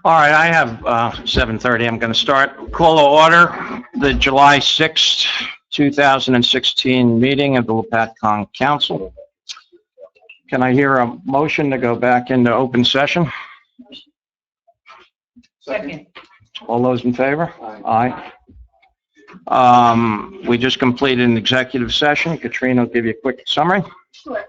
All right, I have 7:30. I'm going to start. Call to order the July 6th, 2016 meeting of the Lopatcong Council. Can I hear a motion to go back into open session? Second. All those in favor? Aye. We just completed an executive session. Katrina will give you a quick summary. Sure.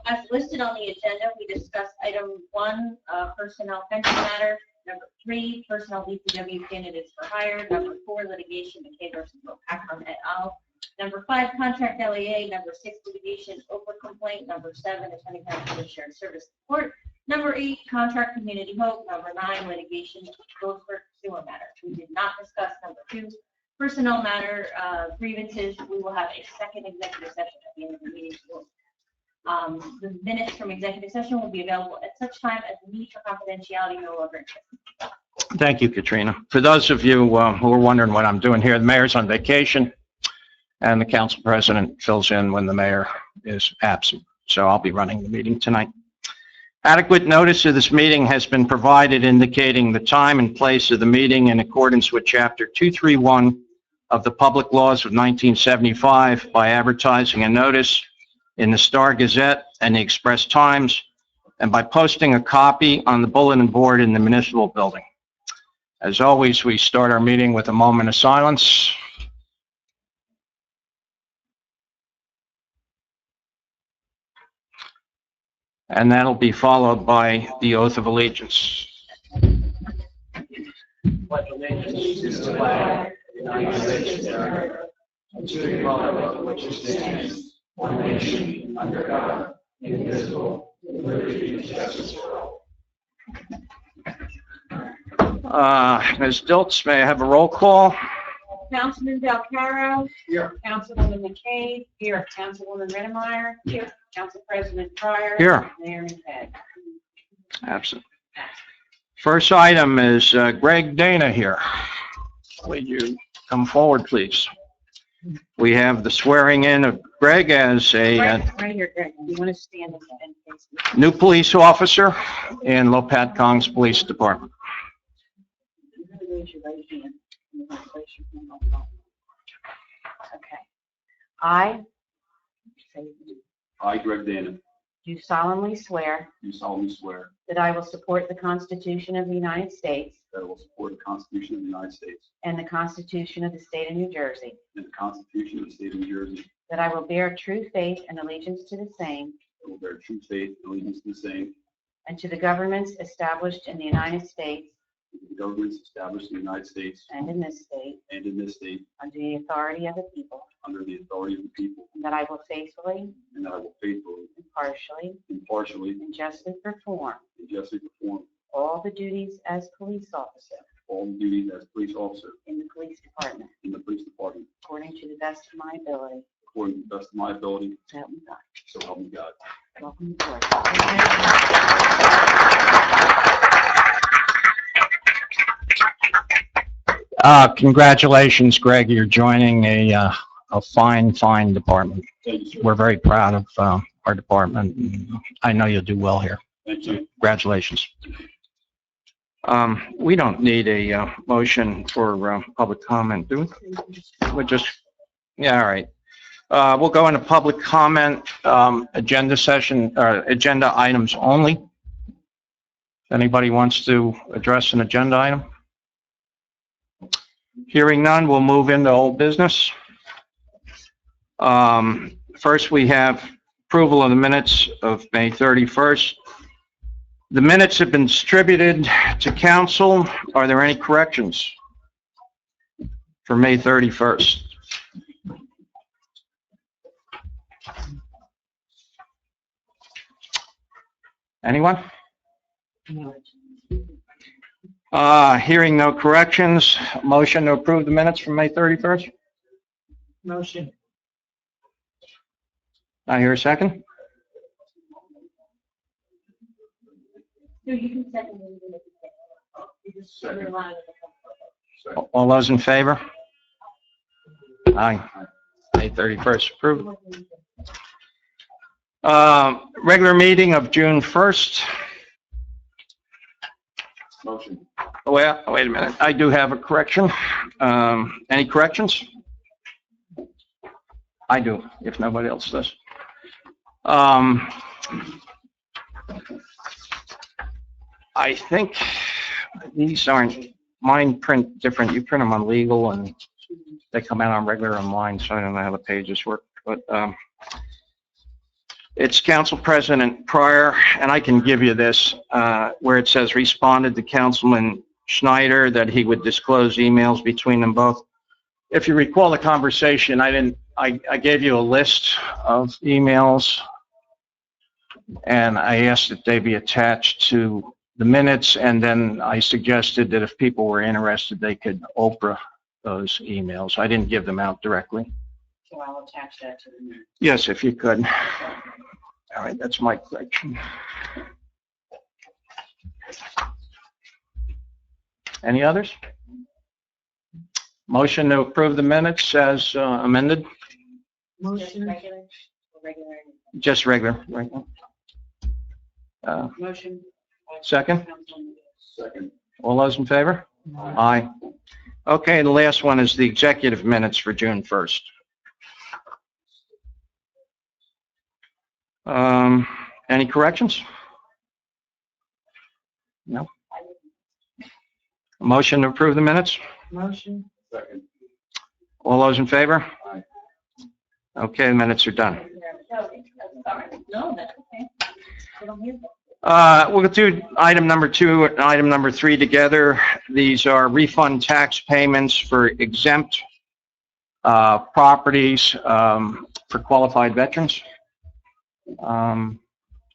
As listed on the agenda, we discussed item 1, personnel pension matter. Number 3, personnel DPW candidates for hire. Number 4, litigation McKay versus Lopatcong et al. Number 5, contract LEA. Number 6, litigation Oprah complaint. Number 7, attorney pension shared service support. Number 8, contract community hope. Number 9, litigation Gosford sewer matter. We did not discuss number 2, personnel matter grievances. We will have a second executive session at the end of the meeting. The minutes from executive session will be available at such time as the need for confidentiality no longer exists. Thank you, Katrina. For those of you who are wondering what I'm doing here, the mayor's on vacation, and the council president fills in when the mayor is absent. So I'll be running the meeting tonight. Adequate notice of this meeting has been provided indicating the time and place of the meeting in accordance with Chapter 231 of the Public Laws of 1975 by advertising a notice in the Star Gazette and the Express Times, and by posting a copy on the bulletin board in the municipal building. As always, we start our meeting with a moment of silence. And that'll be followed by the oath of allegiance. Pledge allegiance to the flag of the United States of America, and to the republic which stands one nation under God, indivisible, with liberty and justice for all. Ms. Diltz, may I have a roll call? Councilman Delcaro. Here. Councilwoman McCabe. Here. Councilwoman Rennemeyer. Here. Council President Pryor. Here. Mayor McFadden. Absent. First item is Greg Dana here. Would you come forward, please? We have the swearing in of Greg as a Right here, Greg. You want to stand and face me? new police officer in Lopatcong's Police Department. Raise your right hand. Okay. I I, Greg Dana, do solemnly swear do solemnly swear that I will support the Constitution of the United States that I will support the Constitution of the United States and the Constitution of the State of New Jersey, and the Constitution of the State of New Jersey, that I will bear true faith and allegiance to the same that will bear true faith and allegiance to the same, and to the governments established in the United States and to the governments established in the United States and in this state and in this state, under the authority of the people, under the authority of the people, and that I will faithfully, and that I will faithfully, impartially, impartially, and justly perform and justly perform all the duties as police officer all the duties as police officer in the police department in the police department, according to the best of my ability. according to the best of my ability, So help me God. so help me God. Welcome aboard. Congratulations, Greg. You're joining a fine department. Thank you, sir. We're very proud of our department. I know you'll do well here. Thank you. Congratulations. We don't need a motion for public comment, do we? We're just, yeah, all right. We'll go into public comment, agenda session, agenda items only. If anybody wants to address an agenda item? Hearing none, we'll move into old business. First, we have approval of the minutes of May 31st. The minutes have been distributed to council. Are there any corrections for May 31st? Anyone? Hearing no corrections, motion to approve the minutes from May 31st? Motion. I hear a second. No, you can second it. You just rely on the- All those in favor? Aye. May 31st approved. Regular meeting of June 1st. Motion. Well, wait a minute. I do have a correction. Any corrections? I do, if nobody else does. I think these aren't, mine print different. You print them on legal and they come out on regular on mine, so I don't know how the pages work. But it's Council President Pryor, and I can give you this, where it says responded to Councilman Schneider that he would disclose emails between them both. If you recall the conversation, I gave you a list of emails, and I asked that they be attached to the minutes, and then I suggested that if people were interested, they could Oprah those emails. I didn't give them out directly. So I'll attach that to the minute. Yes, if you could. All right, that's my correction. Any others? Motion to approve the minutes as amended? Just regular, or regular? Just regular, right? Motion. Second? Second. All those in favor? Aye. Okay, the last one is the executive minutes for June 1st. Any corrections? No? Motion to approve the minutes? Motion. Second. All those in favor? Aye. Okay, the minutes are done. No, that's okay. We don't hear that. We'll do item number 2 and item number 3 together. These are refund tax payments for exempt properties for qualified veterans.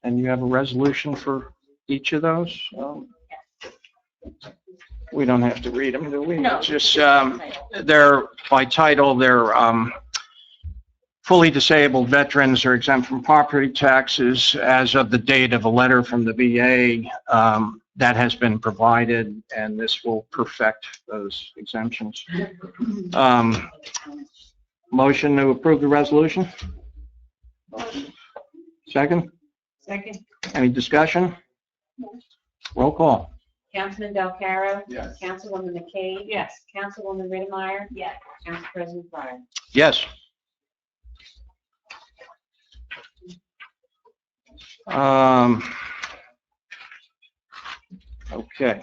And you have a resolution for each of those? We don't have to read them, do we? No. It's just, they're, by title, they're fully disabled veterans are exempt from property taxes as of the date of a letter from the VA that has been provided, and this will perfect those exemptions. Motion to approve the resolution? Second? Second. Any discussion? Roll call. Councilman Delcaro? Yes. Councilwoman McCabe? Yes. Councilwoman Rittenmeyer? Yes. Council President Pryor? Yes. Okay.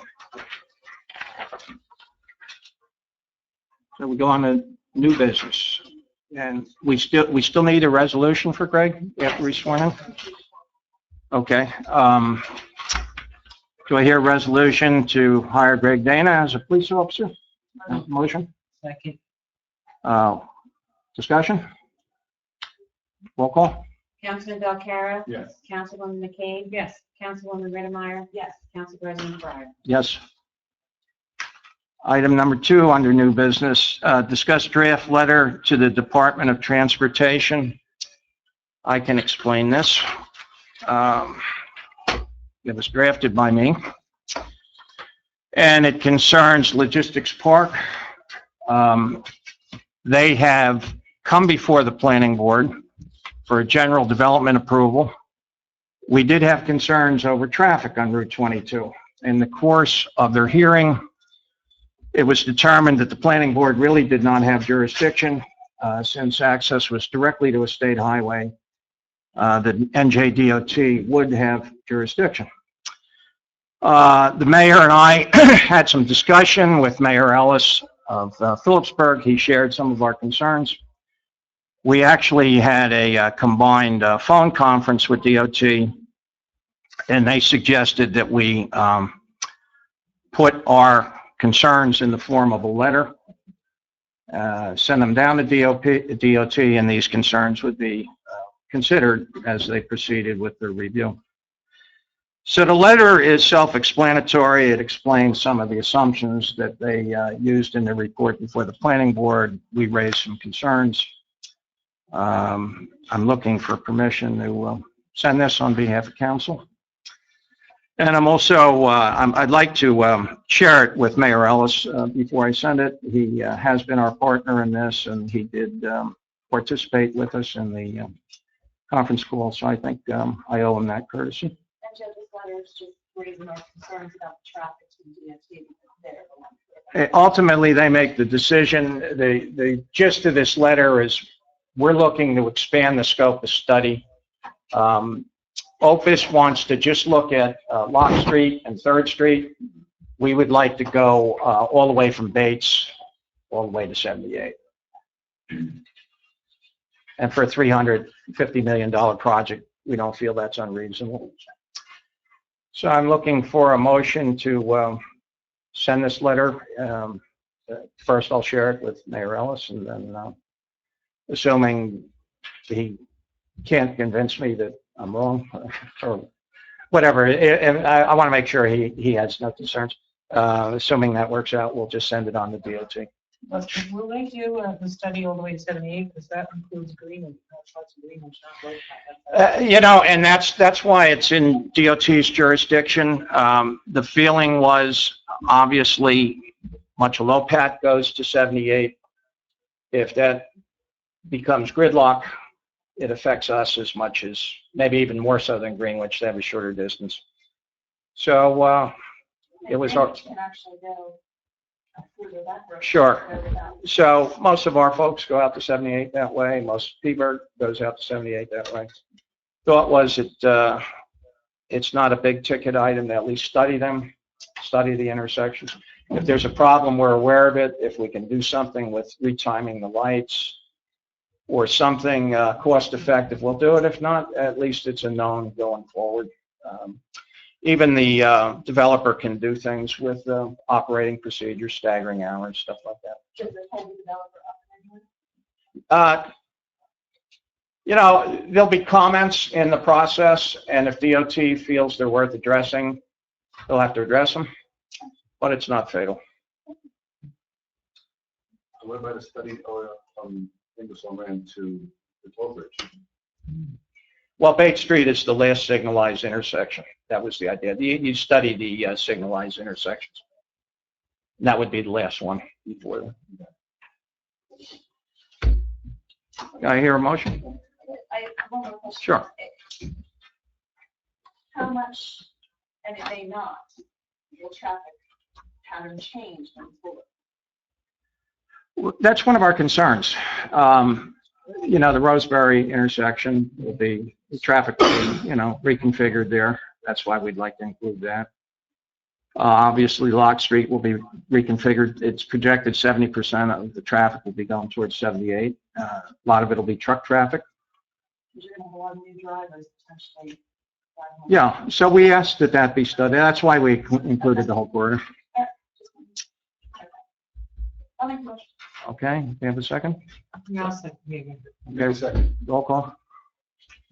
So we go on to new business, and we still need a resolution for Greg after he's sworn in? Okay. Do I hear a resolution to hire Greg Dana as a police officer? Motion? Second. Discussion? Roll call? Councilman Delcaro? Yes. Councilwoman McCabe? Yes. Councilwoman Rittenmeyer? Yes. Council President Pryor? Yes. Item number 2 under new business, discuss draft letter to the Department of Transportation. I can explain this. It was drafted by me, and it concerns Logistics Park. They have come before the planning board for a general development approval. We did have concerns over traffic on Route 22. In the course of their hearing, it was determined that the planning board really did not have jurisdiction since access was directly to a state highway. The NJDOT would have jurisdiction. The mayor and I had some discussion with Mayor Ellis of Phillipsburg. He shared some of our concerns. We actually had a combined phone conference with DOT, and they suggested that we put our concerns in the form of a letter, send them down to DOT, and these concerns would be considered as they proceeded with their review. So the letter is self-explanatory. It explains some of the assumptions that they used in their report before the planning board. We raised some concerns. I'm looking for permission to send this on behalf of council. And I'm also, I'd like to share it with Mayor Ellis before I send it. He has been our partner in this, and he did participate with us in the conference call, so I think I owe him that courtesy. And Joe, this letter is just raising our concerns about the traffic to the DOT because they're the ones. Ultimately, they make the decision. The gist of this letter is we're looking to expand the scope of study. Opus wants to just look at Lock Street and 3rd Street. We would like to go all the way from Bates all the way to 78. And for a $350 million project, we don't feel that's unreasonable. So I'm looking for a motion to send this letter. First, I'll share it with Mayor Ellis, and then assuming he can't convince me that I'm wrong or whatever, I want to make sure he has no concerns. Assuming that works out, we'll just send it on to DOT. Will they do the study all the way to 78? Because that includes Greenwich, parts of Greenwich, not You know, and that's why it's in DOT's jurisdiction. The feeling was obviously much of Lopat goes to 78. If that becomes gridlock, it affects us as much as, maybe even more so than Greenwich. They have a shorter distance. So it was our... Can actually go through that road. Sure. So most of our folks go out to 78 that way. Most P-Bird goes out to 78 that way. Thought was it's not a big ticket item to at least study them, study the intersections. If there's a problem, we're aware of it. If we can do something with retiming the lights or something cost effective, we'll do it. If not, at least it's a known going forward. Even the developer can do things with operating procedures, staggering hours, stuff like that. Does it hold the developer up in any way? You know, there'll be comments in the process, and if DOT feels they're worth addressing, they'll have to address them, but it's not fatal. What about a study from Ingersoll Rand to the toll bridge? Well, Bates Street is the last signalized intersection. That was the idea. You study the signalized intersections. And that would be the last one before them. Can I hear a motion? I have one more question. Sure. How much, and it may not, will traffic pattern change going forward? That's one of our concerns. You know, the Roseberry intersection will be, the traffic will be, you know, reconfigured there. That's why we'd like to include that. Obviously, Lock Street will be reconfigured. It's projected 70% of the traffic will be going towards 78. A lot of it will be truck traffic. Because you're going to have a lot of new drivers potentially. Yeah, so we asked that that be studied. That's why we included the whole corridor. I'll make a motion. Okay, you have a second? No, second. Okay, second. Roll call.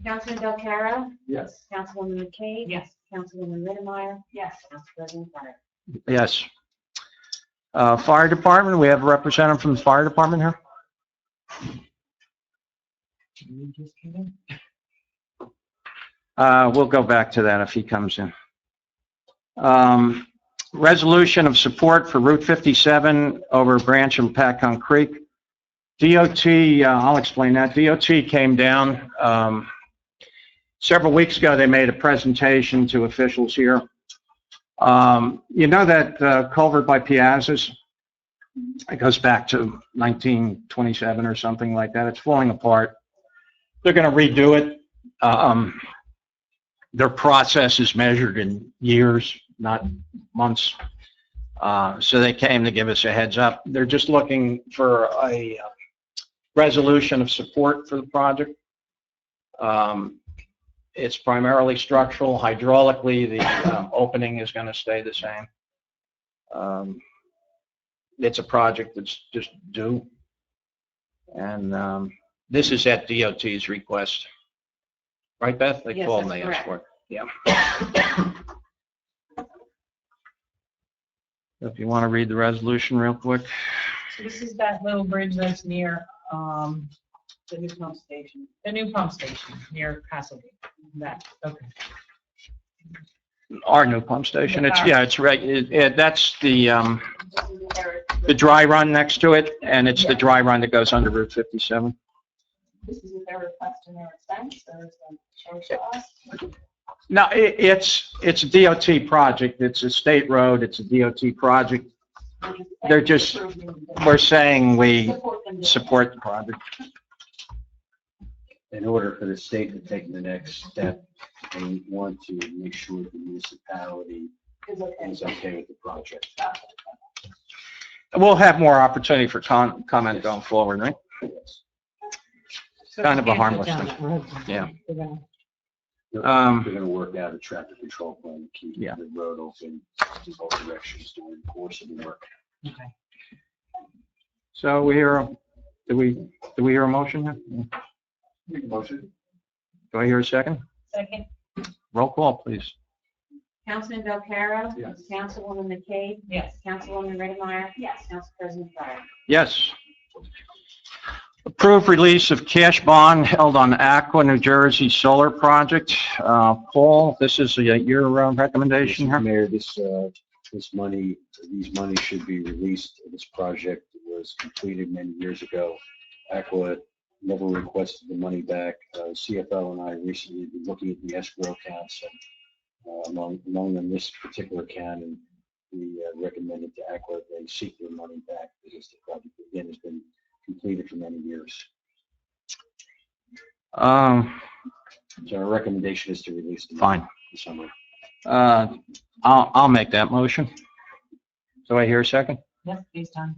Councilman Delcara? Yes. Councilwoman McCabe? Yes. Councilwoman Littenmeyer? Yes. Council President Carter? Yes. Fire department, we have a representative from the fire department here. You just came in. We'll go back to that if he comes in. Resolution of support for Route 57 over a branch of Lopatcong Creek. DOT, I'll explain that. DOT came down several weeks ago. They made a presentation to officials here. You know that culvert by Piazza's? It goes back to 1927 or something like that. It's falling apart. They're going to redo it. Their process is measured in years, not months. So they came to give us a heads up. They're just looking for a resolution of support for the project. It's primarily structural. Hydraulically, the opening is going to stay the same. It's a project that's just due. And this is at DOT's request. Right, Beth? They Yes, called and that's they asked correct. for it. Yeah. If you want to read the resolution real quick. So this is that little bridge that's near the new pump station. The new pump station near Castlegate. That, okay. Our new pump station. It's, yeah, it's right. That's the dry run next to it, and it's the dry run that goes under Route 57. This is what they're requesting their expense, or is it charged to us? No, it's a DOT project. It's a state road. It's a DOT project. They're just, we're saying we support the project. In order for the state to take the next step, they want to make sure the municipality is okay with the project. We'll have more opportunity for comment going forward, right? Kind of a harmless thing. Yeah. They're Um, going to work out a traffic control plan to keep Yeah. the road open in both directions during the course of the work. Okay. So we hear, do we hear a motion here? Make a motion. Do I hear a second? Second? Roll call, please. Councilman Belcarro? Yes. Councilwoman McCabe? Yes. Councilwoman Redmeyer? Yes. Council President Fryer? Yes. Approve release of cash bond held on Aqua, New Jersey solar project. Paul, this is your recommendation here? Mayor, these monies should be released. This project was completed many years ago. Aqua never requested the money back. CFO and I recently been looking at the escrow accounts, and among them this particular account, and we recommended to Aqua they seek their money back because the project again has been completed for many years. So our recommendation is to release the money Fine. this summer. I'll make that motion. Do I hear a second? Yes, based on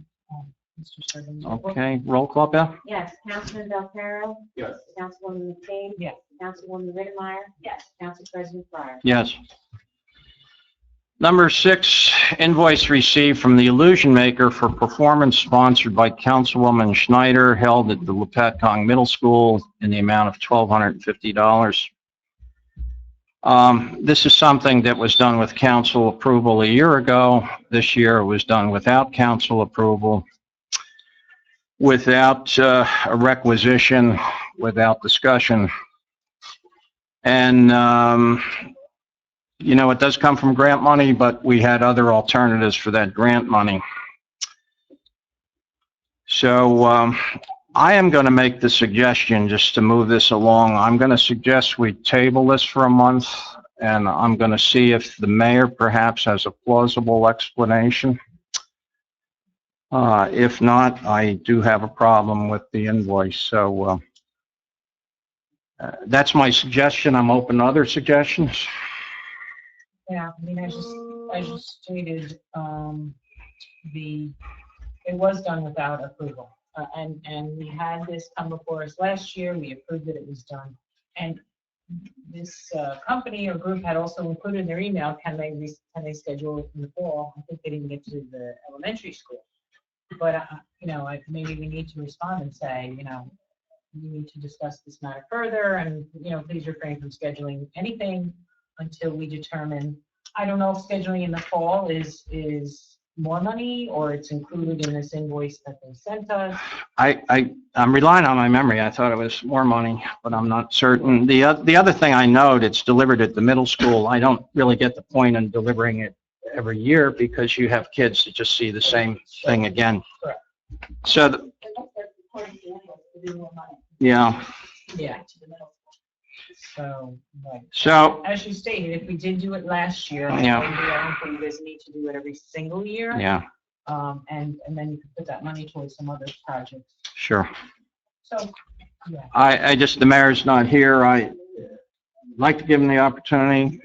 Mr. Sergeant's report. Okay, roll call, Beth? Yes. Councilman Belcarro? Yes. Councilwoman McCabe? Yes. Councilwoman Redmeyer? Yes. Council President Fryer? Yes. Number 6, invoice received from the Illusion Maker for performance sponsored by Councilwoman Schneider held at the Lopatcong Middle School in the amount of $1,250. This is something that was done with council approval a year ago. This year it was done without council approval, without a requisition, without discussion. And you know, it does come from grant money, but we had other alternatives for that grant money. So I am going to make the suggestion, just to move this along, I'm going to suggest we table this for a month, and I'm going to see if the mayor perhaps has a plausible explanation. If not, I do have a problem with the invoice. So that's my suggestion. I'm open to other suggestions. Yeah, I mean, I just stated, it was done without approval. And we had this come before us last year, we approved that it was done. And this company or group had also included in their email, can they schedule it in the fall? I think they didn't get to the elementary school. But, you know, maybe we need to respond and say, you know, we need to discuss this matter further, and, you know, please refrain from scheduling anything until we determine. I don't know if scheduling in the fall is more money, or it's included in this invoice that they sent us. I'm relying on my memory. I thought it was more money, but I'm not certain. The other thing I note, it's delivered at the middle school. I don't really get the point in delivering it every year because you have kids that just see the same thing again. Correct. So, It looks like according to the invoice, we do more money. yeah. Yeah. To the middle. So, right. So, As you stated, if we did do it last year, Yeah. maybe I don't think there's a need to do it every single year. yeah, And then you could put that money towards some other projects. sure. So, yeah. I just, the mayor's not here. I like to give him the opportunity,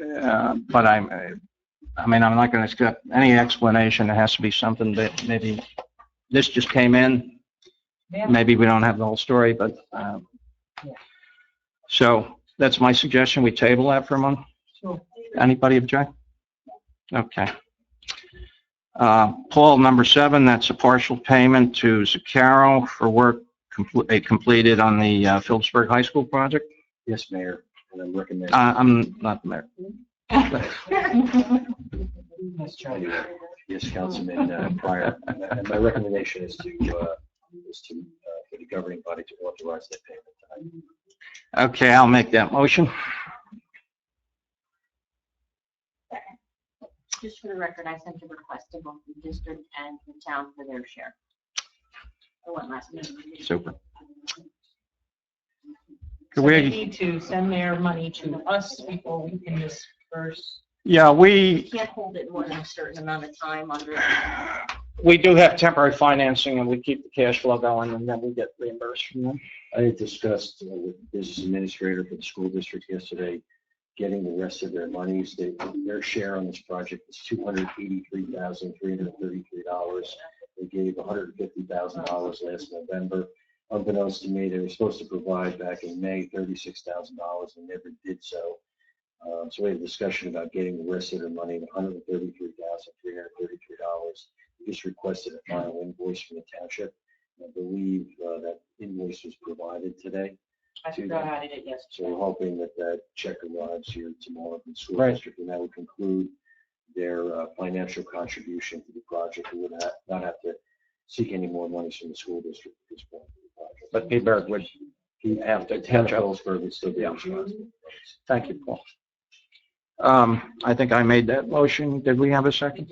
but I mean, I'm not going to accept any explanation. It has to be something that maybe this just came in. Yeah. Maybe we don't have the whole story, but, so that's my suggestion. We table that for a month. Sure. Anybody object? Okay. Paul, number 7, that's a partial payment to Zaccaro for work completed on the Phillipsburg High School project. Yes, Mayor, and I'm recommending. I'm not the mayor. Let's try. Yes, Councilman Pryor. And my recommendation is for the governing body to authorize that payment tonight. Okay, I'll make that motion. Just for the record, I sent a request to both the district and the town for their share. I went last meeting. Super. So they We, need to send their money to us before we can disperse. yeah, You we can't hold it more than a certain amount of time under. do have temporary financing and we keep the cash flow going and then we get reimbursed from them. I had discussed with the business administrator for the school district yesterday, getting the rest of their monies. Their share on this project is $283,333. They gave $150,000 last November. Unbeknownst to me, they were supposed to provide back in May $36,000 and never did so. So we had a discussion about getting the rest of their money, $133,333. We just requested a final invoice from the township. I believe that invoice was provided today. I forgot I did it So yesterday. we're hoping that that check arrives here tomorrow from the school Right. district, and that would conclude their financial contribution to the project. We would not have to seek any more money from the school district at this point. For the project. But P-Berg would have to catch up. Phillipsburg would still be Yeah. responsible. Thank you, Paul. I think I made that motion. Did we have a second?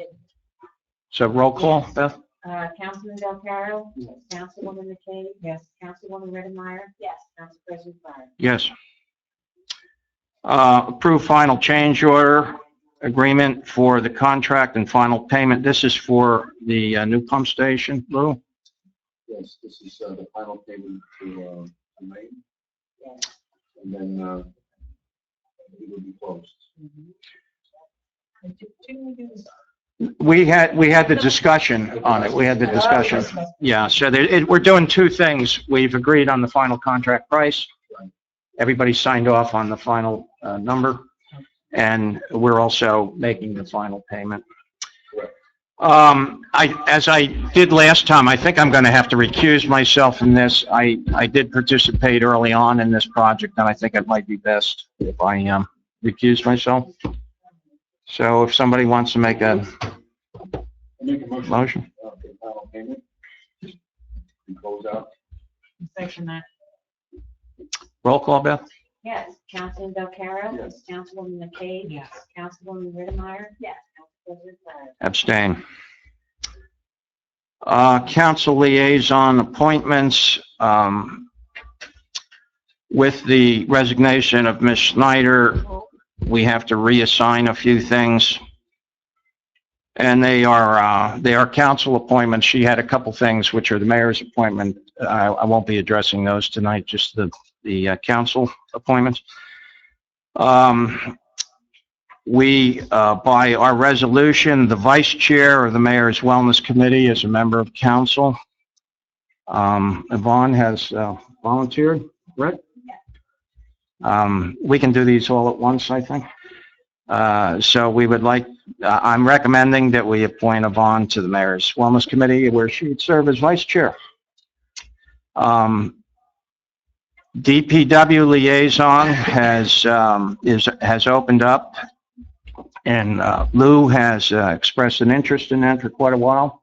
So roll call, Beth? Councilman Del Caro? Yes. Councilwoman McKay? Yes. Councilwoman Reddemeyer? Yes. Council President Fire? Yes. Approve final change order agreement for the contract and final payment. This is for the new pump station, Lou? Yes, this is the final payment to Maine, Yes. and then it will be closed. Didn't we do this? We had the discussion on it. We had the discussion. Yeah, so we're doing two things. We've agreed on the final contract price. Everybody signed off on the final number, and we're also making the final payment. As I did last time, I think I'm going to have to recuse myself from this. I did participate early on in this project, and I think it might be best if I recuse myself. So if somebody wants to make a Make a motion. For final payment. And close out. Section that. Roll call, Beth? Yes. Councilman Del Caro? Yes. Councilwoman McKay? Yes. Councilwoman Reddemeyer? Yes. Council President Fire? Abstain. Council liaison appointments. With the resignation of Ms. Schneider, we have to reassign a few things. And they are council appointments. She had a couple things which are the mayor's appointment. I won't be addressing those tonight, just the council appointments. We, by our resolution, the vice chair of the mayor's wellness committee is a member of council. Yvonne has volunteered, right? We can do these all at once, I think. So we would like, I'm recommending that we appoint Yvonne to the Mayor's Wellness Committee where she would serve as vice chair. DPW liaison has opened up, and Lou has expressed an interest in that for quite a while.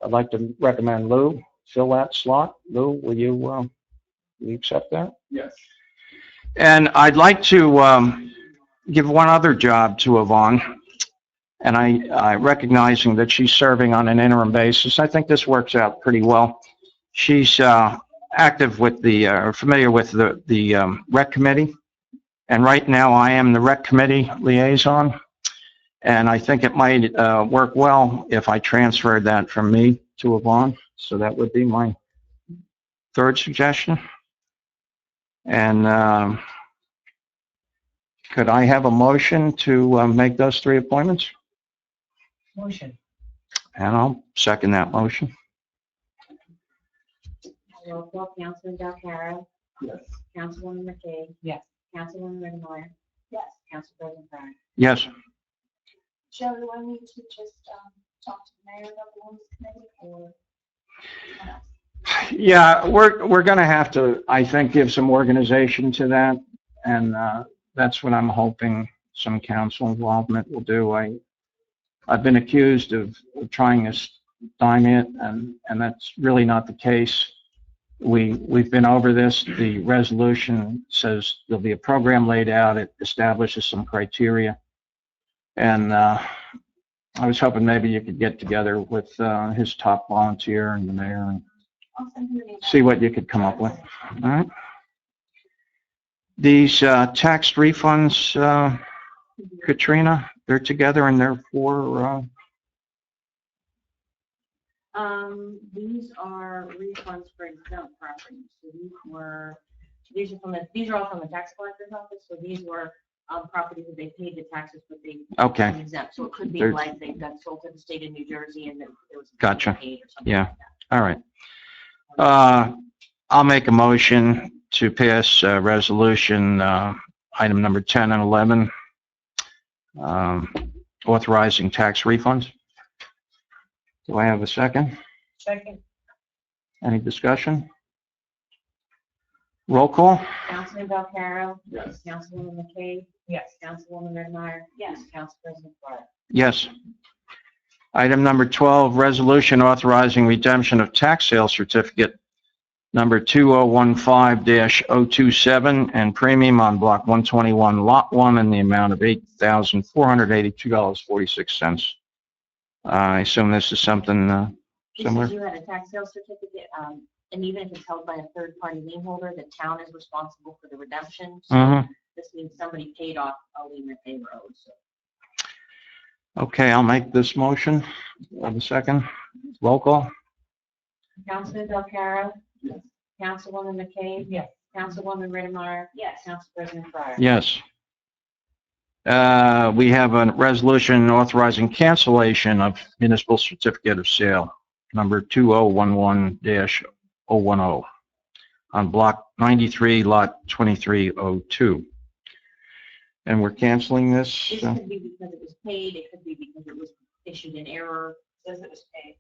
I'd like to recommend Lou fill that slot. Lou, will you accept that? Yes. And I'd like to give one other job to Yvonne, and I recognizing that she's serving on an interim basis. I think this works out pretty well. She's active with familiar with the rec committee, and right now I am the rec committee liaison, and I think it might work well if I transferred that from me to Yvonne. So that would be my third suggestion. And could I have a motion to make those three appointments? Motion. And I'll second that motion. Roll call. Councilman Del Caro? Yes. Councilwoman McKay? Yes. Councilwoman Reddemeyer? Yes. Council President Fire? Yes. Joe, do I need to just talk to the mayor about the wellness committee or? Yeah, we're going to have to, I think, give some organization to that, and that's what I'm hoping some council involvement will do. I've been accused of trying to stymie it, and that's really not the case. We've been over this. The resolution says there'll be a program laid out. It establishes some criteria, and I was hoping maybe you could get together with his top volunteer and the mayor and I'll send you an email. see what you could come up with. All right. These tax refunds, Katrina, they're together and they're for, These are refunds for exempt properties. So these are all from the tax collector's office, so these were, properties that they paid the taxes, but they okay, were exempt. So it could be There's- like they got sold to the state of New Jersey and then it was Gotcha. paid or something Yeah. like that. all right. I'll make a motion to pass resolution item number 10 and 11, authorizing tax refunds. Do I have a second? Second. Any discussion? Roll call? Councilman Belcarro? Yes. Councilwoman McCabe? Yes. Councilwoman Redmeyer? Yes. Council President Clark? Yes. Item number 12, resolution authorizing redemption of tax sale certificate number 2015-027 and premium on block 121, lot 1 in the amount of $8,482.46. I assume this is something similar? This is you had a tax sale certificate, and even if it's held by a third-party lien holder, the town is responsible for the redemption. So Mhm. this means somebody paid off a lien that they were owed, so. Okay, I'll make this motion. Have a second. Roll call? Councilman Belcarro? Yes. Councilwoman McCabe? Yes. Councilwoman Redmeyer? Yes. Council President Fryer? Yes. We have a resolution authorizing cancellation of municipal certificate of sale, number 2011-010, on block 93, lot 2302. And we're canceling this? This could be because it was paid, it could be because it was issued in error, says it was paid.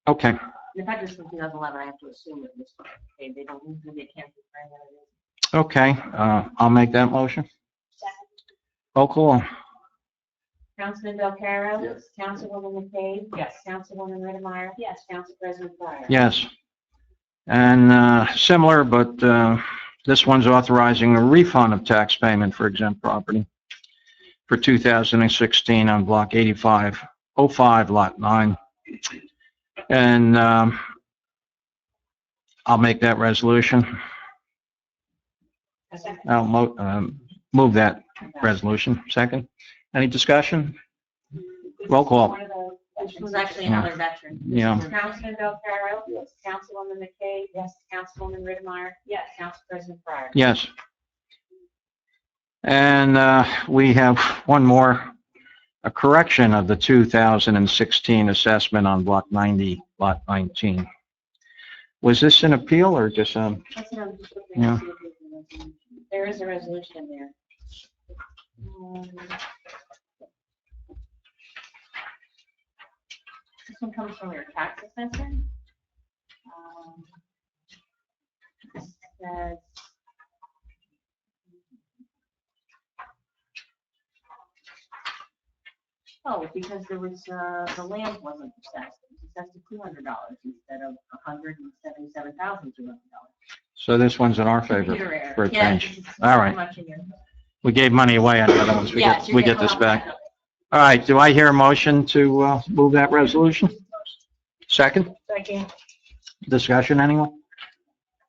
Okay, And the fact it's from 2011, I have to assume it was paid. They don't usually get canceled for any other reason. okay, I'll make that motion. Roll call? Councilman Belcarro? Yes. Councilwoman McCabe? Yes. Councilwoman Redmeyer? Yes. Council President Fryer? Yes. And similar, but this one's authorizing a refund of tax payment for exempt property for 2016 on block 8505, lot 9. And I'll make that resolution. I'll move that resolution. Second. Any discussion? Roll call. This was actually another veteran. Yeah. Councilman Belcarro? Yes. Councilwoman McCabe? Yes. Councilwoman Redmeyer? Yes. Council President Fryer? Yes. And we have one more, a correction of the 2016 assessment on block 90, lot 19. Was this an appeal or just That's what I'm just looking Yeah. at. There is a resolution there. This one comes from your tax assessor. It says, oh, because there was, the land wasn't assessed. It was assessed to $200 instead of $177,200. so this one's in our favor Computer error. for a Yeah, change? it's All right. so much in your- We gave money away on the other ones. Yes, We get this back. All right, do I hear a motion to move that resolution? Second? Second. Discussion, anyone?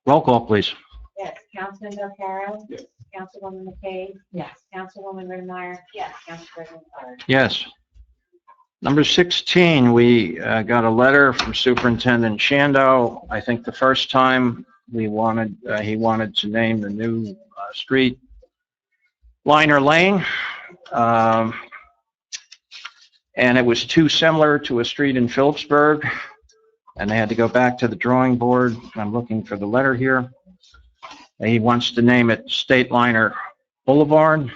Roll call, please. Yes, Councilman Belcarro? Yes. Councilwoman McCabe? Yes. Councilwoman Redmeyer? Yes. Council President Clark? Yes. Number 16, we got a letter from Superintendent Shando. I think the first time he wanted to name the new street Liner Lane. And it was too similar to a street in Phillipsburg, and they had to go back to the drawing board. I'm looking for the letter here. He wants to name it State Liner Boulevard.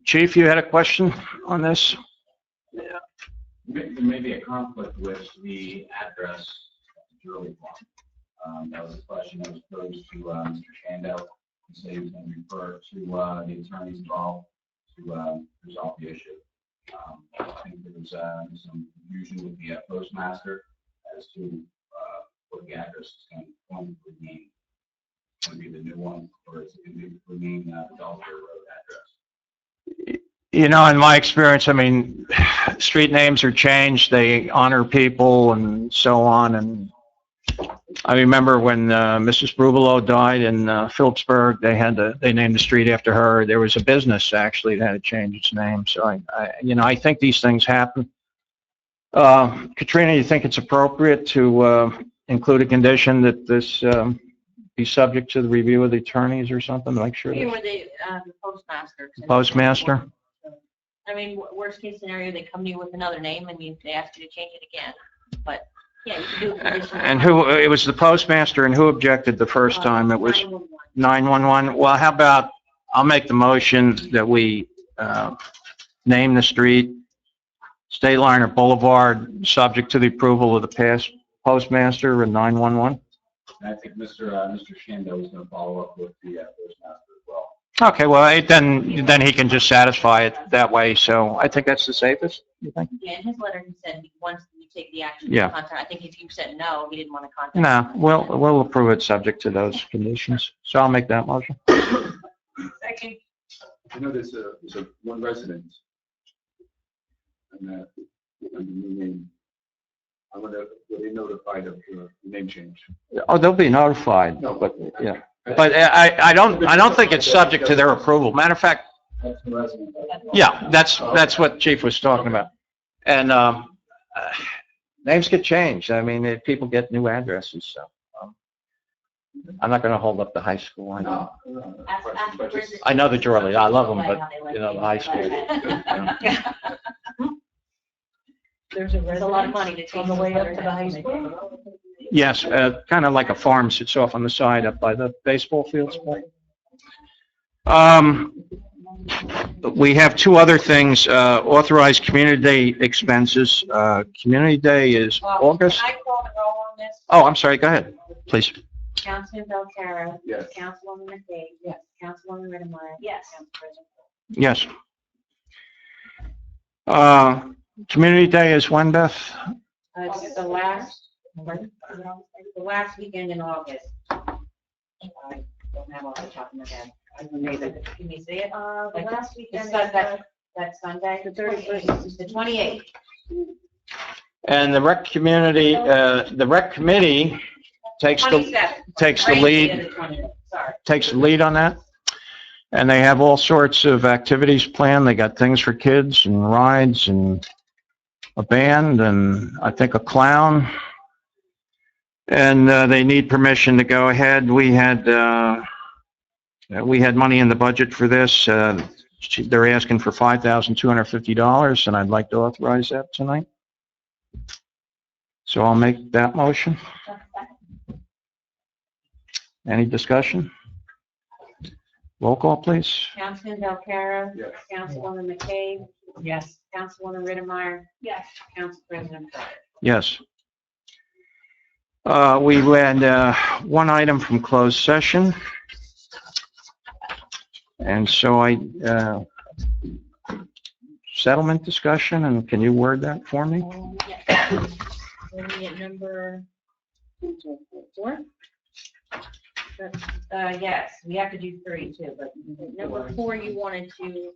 Chief, you had a question on this? There may be a conflict with the address of the Jury Farm. That was a question that was posed to Mr. Shando. He said he was going to refer to the attorneys involved to resolve the issue. I think there was some confusion with the postmaster as to what the address is going to remain. It's going to be the new one, or is it going to remain the Delaware Road address? You know, in my experience, I mean, street names are changed, they honor people and so on, and I remember when Mrs. Brubelo died in Phillipsburg, they named the street after her. There was a business actually that had to change its name. So I think these things happen. Katrina, you think it's appropriate to include a condition that this be subject to the review of the attorneys or something to make sure? Here that- were the postmaster. Postmaster? I mean, worst case scenario, they come to you with another name and they ask you to change it again. But, yeah, you can do a condition. And it was the postmaster, and who objected the first time? It was 911. Well, how about, I'll make the motion that we name the street State Line or Boulevard, subject to the approval of the past postmaster and 911. And I think Mr. Shando is going to follow up with the postmaster as well. Okay, well, then he can just satisfy it that way, so I think that's the safest, you think? Yeah, in his letter, he said he wants you to take the action Yeah. to contact. I think if you said no, he didn't want to contact. No, we'll approve it subject to those conditions, so I'll make that motion. Second. I know there's one resident. And the new name. I wonder, were they notified of the name change? Oh, they'll be notified, No, but, yeah. But I don't think it's subject to their approval. Matter of fact, That's the resident. yeah, that's what Chief was talking about. And names get changed. I mean, people get new addresses, so. I'm not going to hold up the high school. I know the Jewelry. I love them, but, the high school. There's a It's a lot of money to residence take on the way up to the high school. Yes, kind of like a farm sits off on the side up by the baseball fields. We have two other things, authorized Community Day expenses. Community Day is August. Can I call the roll on this? Oh, I'm sorry, go ahead, please. Councilman Belterra. Yes. Councilwoman McKay. Yes. Councilwoman Redemar. Yes. Council President Yes. Community Day is when, Beth? It's the last weekend in August. I don't have all the top of my head. Can you see it? The last weekend. That Sunday, the 31st, the 28th. And the rec community, the rec committee takes the 27th. lead. Sorry. Takes the lead on that. And they have all sorts of activities planned. They got things for kids and rides and a band and I think a clown. And they need permission to go ahead. We had money in the budget for this. They're asking for $5,250, and I'd like to authorize that tonight. So I'll make that motion. Any discussion? Roll call, please. Councilman Belterra. Yes. Councilwoman McKay. Yes. Councilwoman Redemar. Yes. Council President Pryor. Yes. We had one item from closed session. And so settlement discussion, and can you word that for me? Yes. We'll be at number 4. Yes, we have to do 3 too, but number 4, you wanted to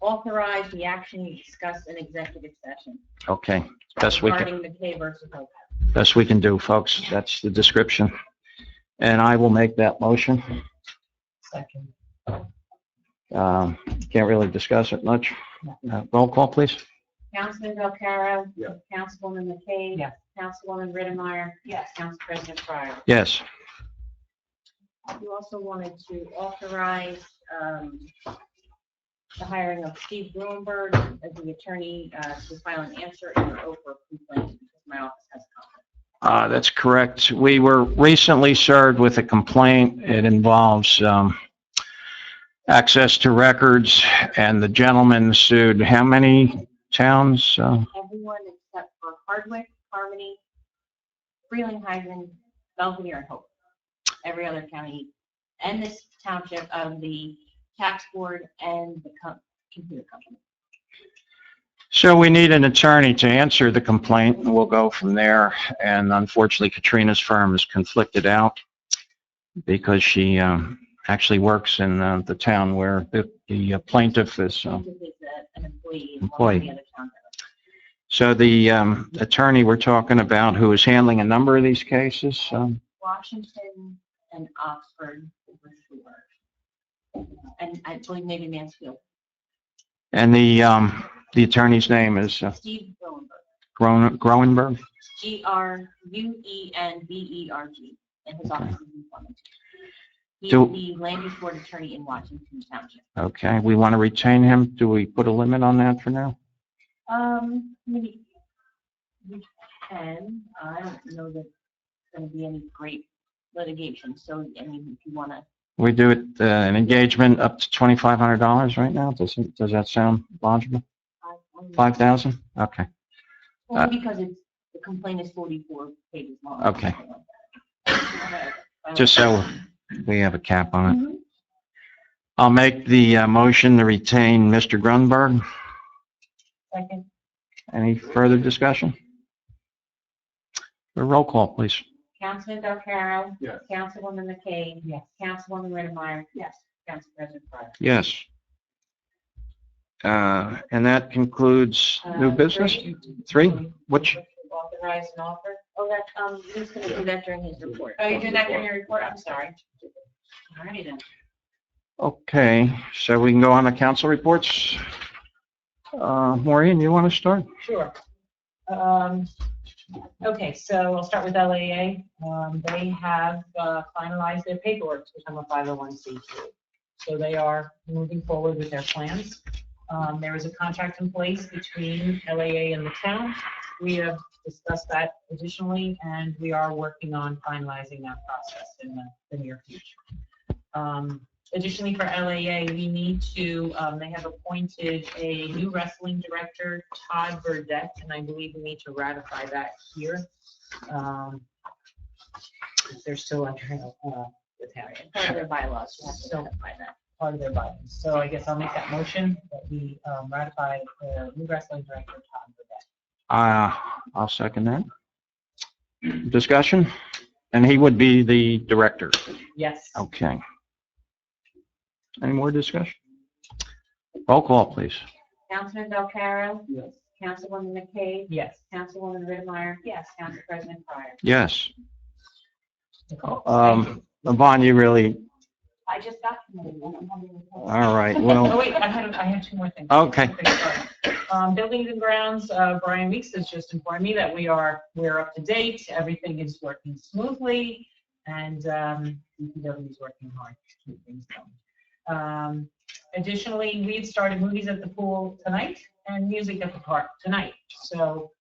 authorize the action you discussed in executive session Okay, best we can. regarding McKay versus Lopez. Best we can do, folks. That's the description. And I will make that motion. Second. Can't really discuss it much. Roll call, please. Councilman Belterra. Yeah. Councilwoman McKay. Yes. Councilwoman Redemar. Yes. Council President Pryor. Yes. You also wanted to authorize the hiring of Steve Bloomberg as the attorney to file an answer in your Oprah complaint because my office has comments. That's correct. We were recently served with a complaint. It involves access to records, and the gentleman sued how many towns? Everyone except for Hardwick, Harmony, Frelinghuysen, Belvedere, and Hope. Every other county, and this township of the tax board and the computer company. So we need an attorney to answer the complaint, and we'll go from there. And unfortunately, Katrina's firm is conflicted out because she actually works in the town where the plaintiff is. Plaintiff is an employee in one of Employee. the other towns. So the attorney we're talking about who is handling a number of these cases, Washington and Oxford for sure. And I believe maybe Mansfield. and the attorney's name is Steve Groenberg. Groenberg? Gruenberg. And his office is in Flemington. He's Do- the land use board attorney in Washington Township. Okay, we want to retain him. Do we put a limit on that for now? Maybe we can. I don't know that there's going to be any great litigation. So, I mean, if you want to, We do it, an engagement up to $2,500 right now? Does that sound logical? 5,000? Okay, only because the complaint is 44 pages long. Okay. something like that. just so we have a cap on it. Mhm. I'll make the motion to retain Mr. Grunberg. Second. Any further discussion? A roll call, please. Councilman Delcaro. Yes. Councilwoman McCabe. Yes. Councilwoman Redmeyer. Yes. Council President Pryor. Yes. And that concludes new business? Three? Which? Authorize an offer. Oh, that, he's going to do that during his report. Oh, you did that during your report? I'm sorry. All righty then. Okay, so we can go on to council reports. Maureen, you want to start? Sure. Okay, so I'll start with LAA. They have finalized their paperwork to become a 501c3. So they are moving forward with their plans. There is a contract in place between LAA and the town. We have discussed that additionally, and we are working on finalizing that process in the near future. Additionally, for LAA, we need to, they have appointed a new wrestling director, Todd Burdette, and I believe we need to ratify that here. They're still under the town. Part of their bylaws, you have to So- ratify that. Part of their bylaws. So I guess I'll make that motion that we ratify the new wrestling director, Todd Burdette. I'll second that. Discussion? And he would be the director. Yes. Okay. Any more discussion? Roll call, please. Councilman Delcaro. Yes. Councilwoman McCabe. Yes. Councilwoman Redmeyer. Yes. Council President Pryor. Yes. Thank you. Yvonne, you really, I just got from them. all right, Oh, well, wait, I had two more things. okay. Sorry. Buildings and grounds, Brian Weeks has just informed me that we're up to date, everything is working smoothly, and DPW is working hard to keep things going. Additionally, we've started movies at the pool tonight and music at the park tonight. So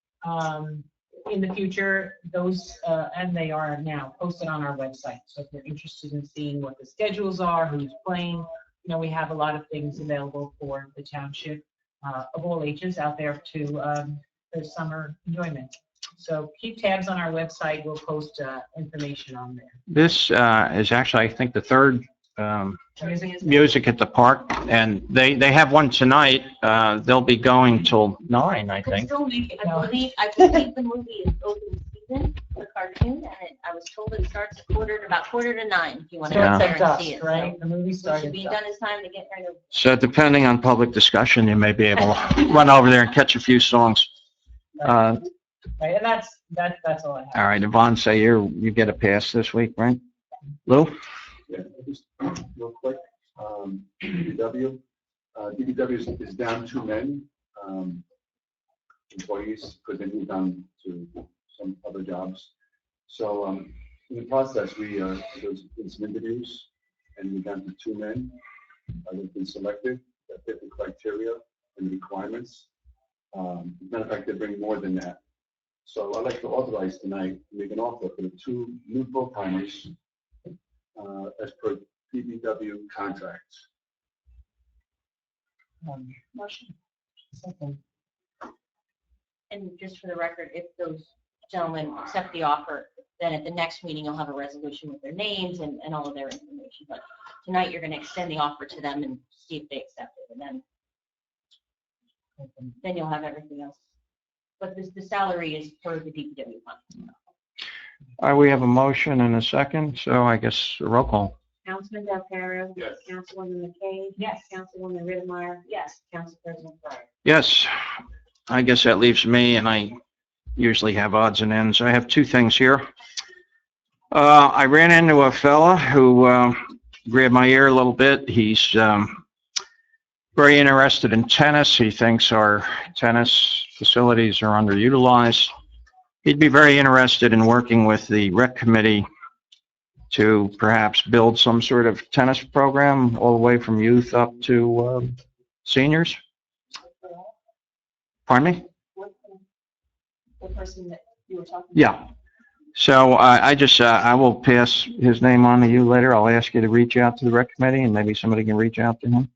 in the future, those, and they are now posted on our website. So if you're interested in seeing what the schedules are, who's playing, you know, we have a lot of things available for the township of all ages out there to for summer enjoyment. So keep tabs on our website. We'll post information on there. This is actually, I think, the third music at the park, and they have one tonight. They'll be going till 9, I think. Still make it. I believe the movie is open season, the cartoon, and I was told it starts at about quarter to 9, if you want to go Starts there at and dusk, see it. right? The movie So it starts should at be dusk. done in time to get rid of. So depending on public discussion, you may be able to run over there and catch a few songs. Right, and that's all I have. All right, Yvonne, say you get a pass this week, right? Lou? Yeah, just real quick, DPW is down 2 men, employees, because they moved on to some other jobs. So in the process, there's been some interviews, and we're down to 2 men that have been selected that fit the criteria and the requirements. As a matter of fact, they bring more than that. So I'd like to authorize tonight to make an offer for the 2 new full-timers as per DPW contracts. Motion. Second. And just for the record, if those gentlemen accept the offer, then at the next meeting, you'll have a resolution with their names and all of their information. But tonight, you're going to extend the offer to them and see if they accept it. And then you'll have everything else. But the salary is per the DPW fund. All right, we have a motion and a second, so I guess a roll call. Councilman Delcaro. Yes. Councilwoman McCabe. Yes. Councilwoman Redmeyer. Yes. Council President Pryor. Yes. I guess that leaves me, and I usually have odds and ends. I have two things here. I ran into a fella who grabbed my ear a little bit. He's very interested in tennis. He thinks our tennis facilities are underutilized. He'd be very interested in working with the rec committee to perhaps build some sort of tennis program all the way from youth up to seniors. Pardon me? The person that you were talking Yeah. So I will pass his name on to you later. I'll ask you to reach out to the rec committee, and maybe somebody can reach out to him.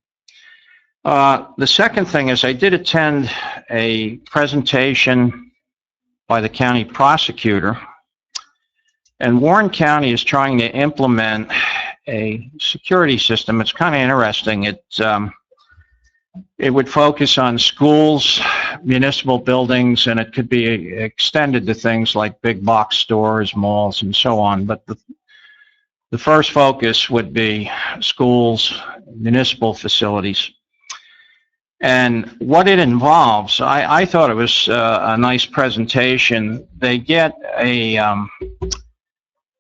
The second thing is I did attend a presentation by the county prosecutor, and Warren County is trying to implement a security system. It's kind of interesting. It would focus on schools, municipal buildings, and it could be extended to things like big box stores, malls, and so on. But the first focus would be schools, municipal facilities. And what it involves, I thought it was a nice presentation. They get a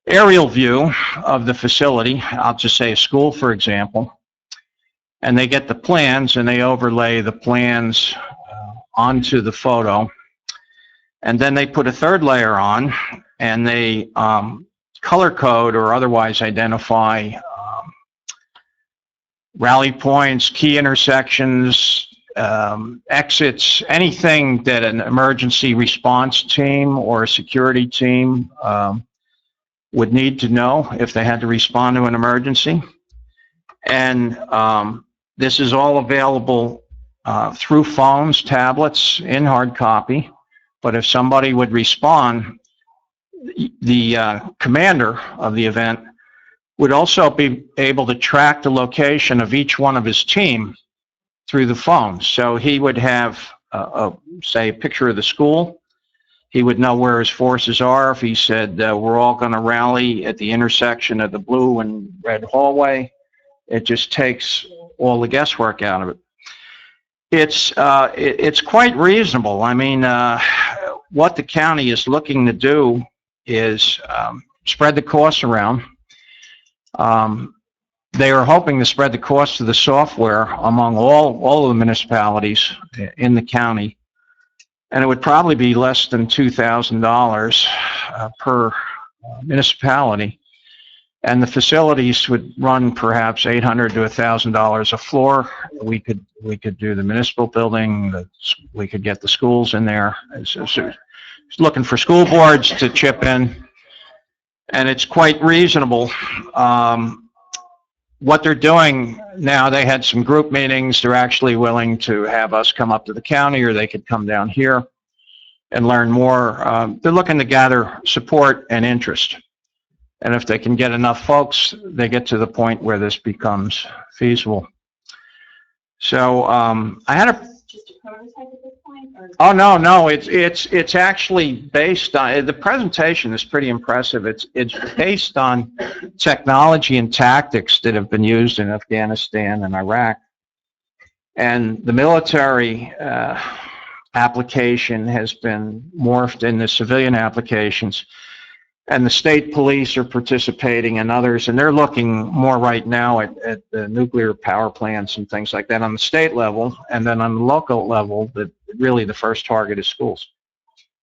aerial view of the facility. I'll just say a school, for example. And they get the plans, and they overlay the plans onto the photo. And then they put a third layer on, and they color code or otherwise identify rally points, key intersections, exits, anything that an emergency response team or a security team would need to know if they had to respond to an emergency. And this is all available through phones, tablets, in hard copy. But if somebody would respond, the commander of the event would also be able to track the location of each one of his team through the phone. So he would have, say, a picture of the school. He would know where his forces are. If he said, we're all going to rally at the intersection of the blue and red hallway, it just takes all the guesswork out of it. It's quite reasonable. I mean, what the county is looking to do is spread the costs around. They are hoping to spread the cost of the software among all of the municipalities in the county, and it would probably be less than $2,000 per municipality. And the facilities would run perhaps $800 to $1,000 a floor. We could do the municipal building. We could get the schools in there. So looking for school boards to chip in, and it's quite reasonable. What they're doing now, they had some group meetings. They're actually willing to have us come up to the county, or they could come down here and learn more. They're looking to gather support and interest. And if they can get enough folks, they get to the point where this becomes feasible. So I had a... Just a prototype at this point? Or? Oh, no, it's actually based on, the presentation is pretty impressive. It's based on technology and tactics that have been used in Afghanistan and Iraq. And the military application has been morphed into civilian applications. And the state police are participating, and others, and they're looking more right now at the nuclear power plants and things like that on the state level, and then on the local level, that really the first target is schools.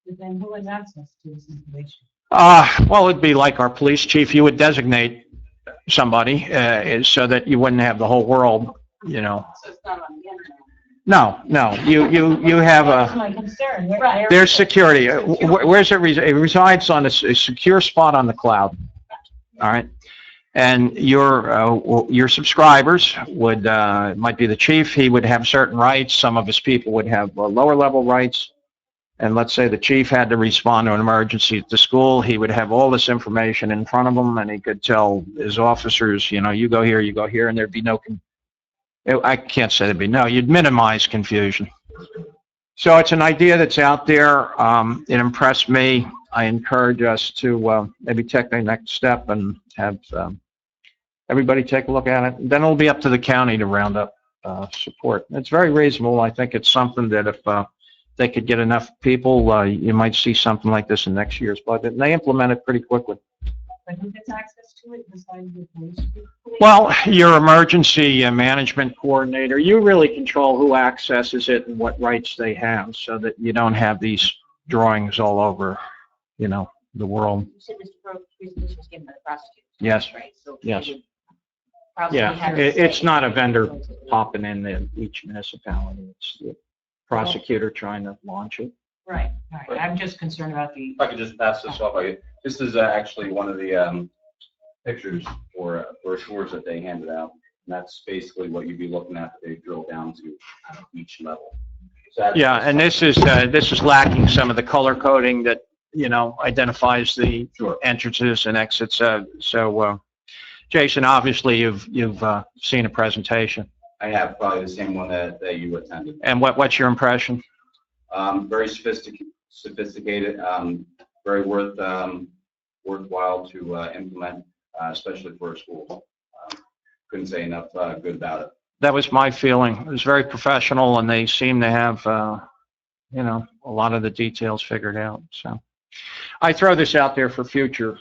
But then who has access to this information? Well, it'd be like our police chief. You would designate somebody so that you wouldn't have the whole world, you know. So it's not on the internet. No, you have That's a... my concern. Where- There's security. Where's it? It resides on a secure spot on the cloud. All right, and your subscribers would it might be the chief. He would have certain rights. Some of his people would have lower level rights. And let's say the chief had to respond to an emergency at the school. He would have all this information in front of him, and he could tell his officers, you know, you go here, and there'd be no. I can't say there'd be no. You'd minimize confusion. So it's an idea that's out there. It impressed me. I encourage us to maybe take the next step and have everybody take a look at it. Then it'll be up to the county to round up support. It's very reasonable. I think it's something that if they could get enough people, you might see something like this in next year's budget. And they implement it pretty quickly. But who gets access to it besides the police? Well, your emergency management coordinator, you really control who accesses it and what rights they have so that you don't have these drawings all over, the world. You said Mr. Grove's presentation was given by the prosecutor. Yes. Right, so Yes. they would probably Yeah, have a it's say. not a vendor popping in each municipality. It's the prosecutor trying to launch it. Right, right. I'm just concerned about the, If I could just pass this off, this is actually one of the pictures or brochures that they handed out. And that's basically what you'd be looking at, that they drill down to each level. So that's Yeah, just and this is lacking some of the color coding that, identifies the Sure. entrances and exits. So, Jason, obviously you've seen a presentation. I have probably the same one that you attended. And what's your impression? Very sophisticated, very worthwhile to implement, especially for a school. Couldn't say enough good about it. That was my feeling. It was very professional, and they seem to have, a lot of the details figured out. So I throw this out there for future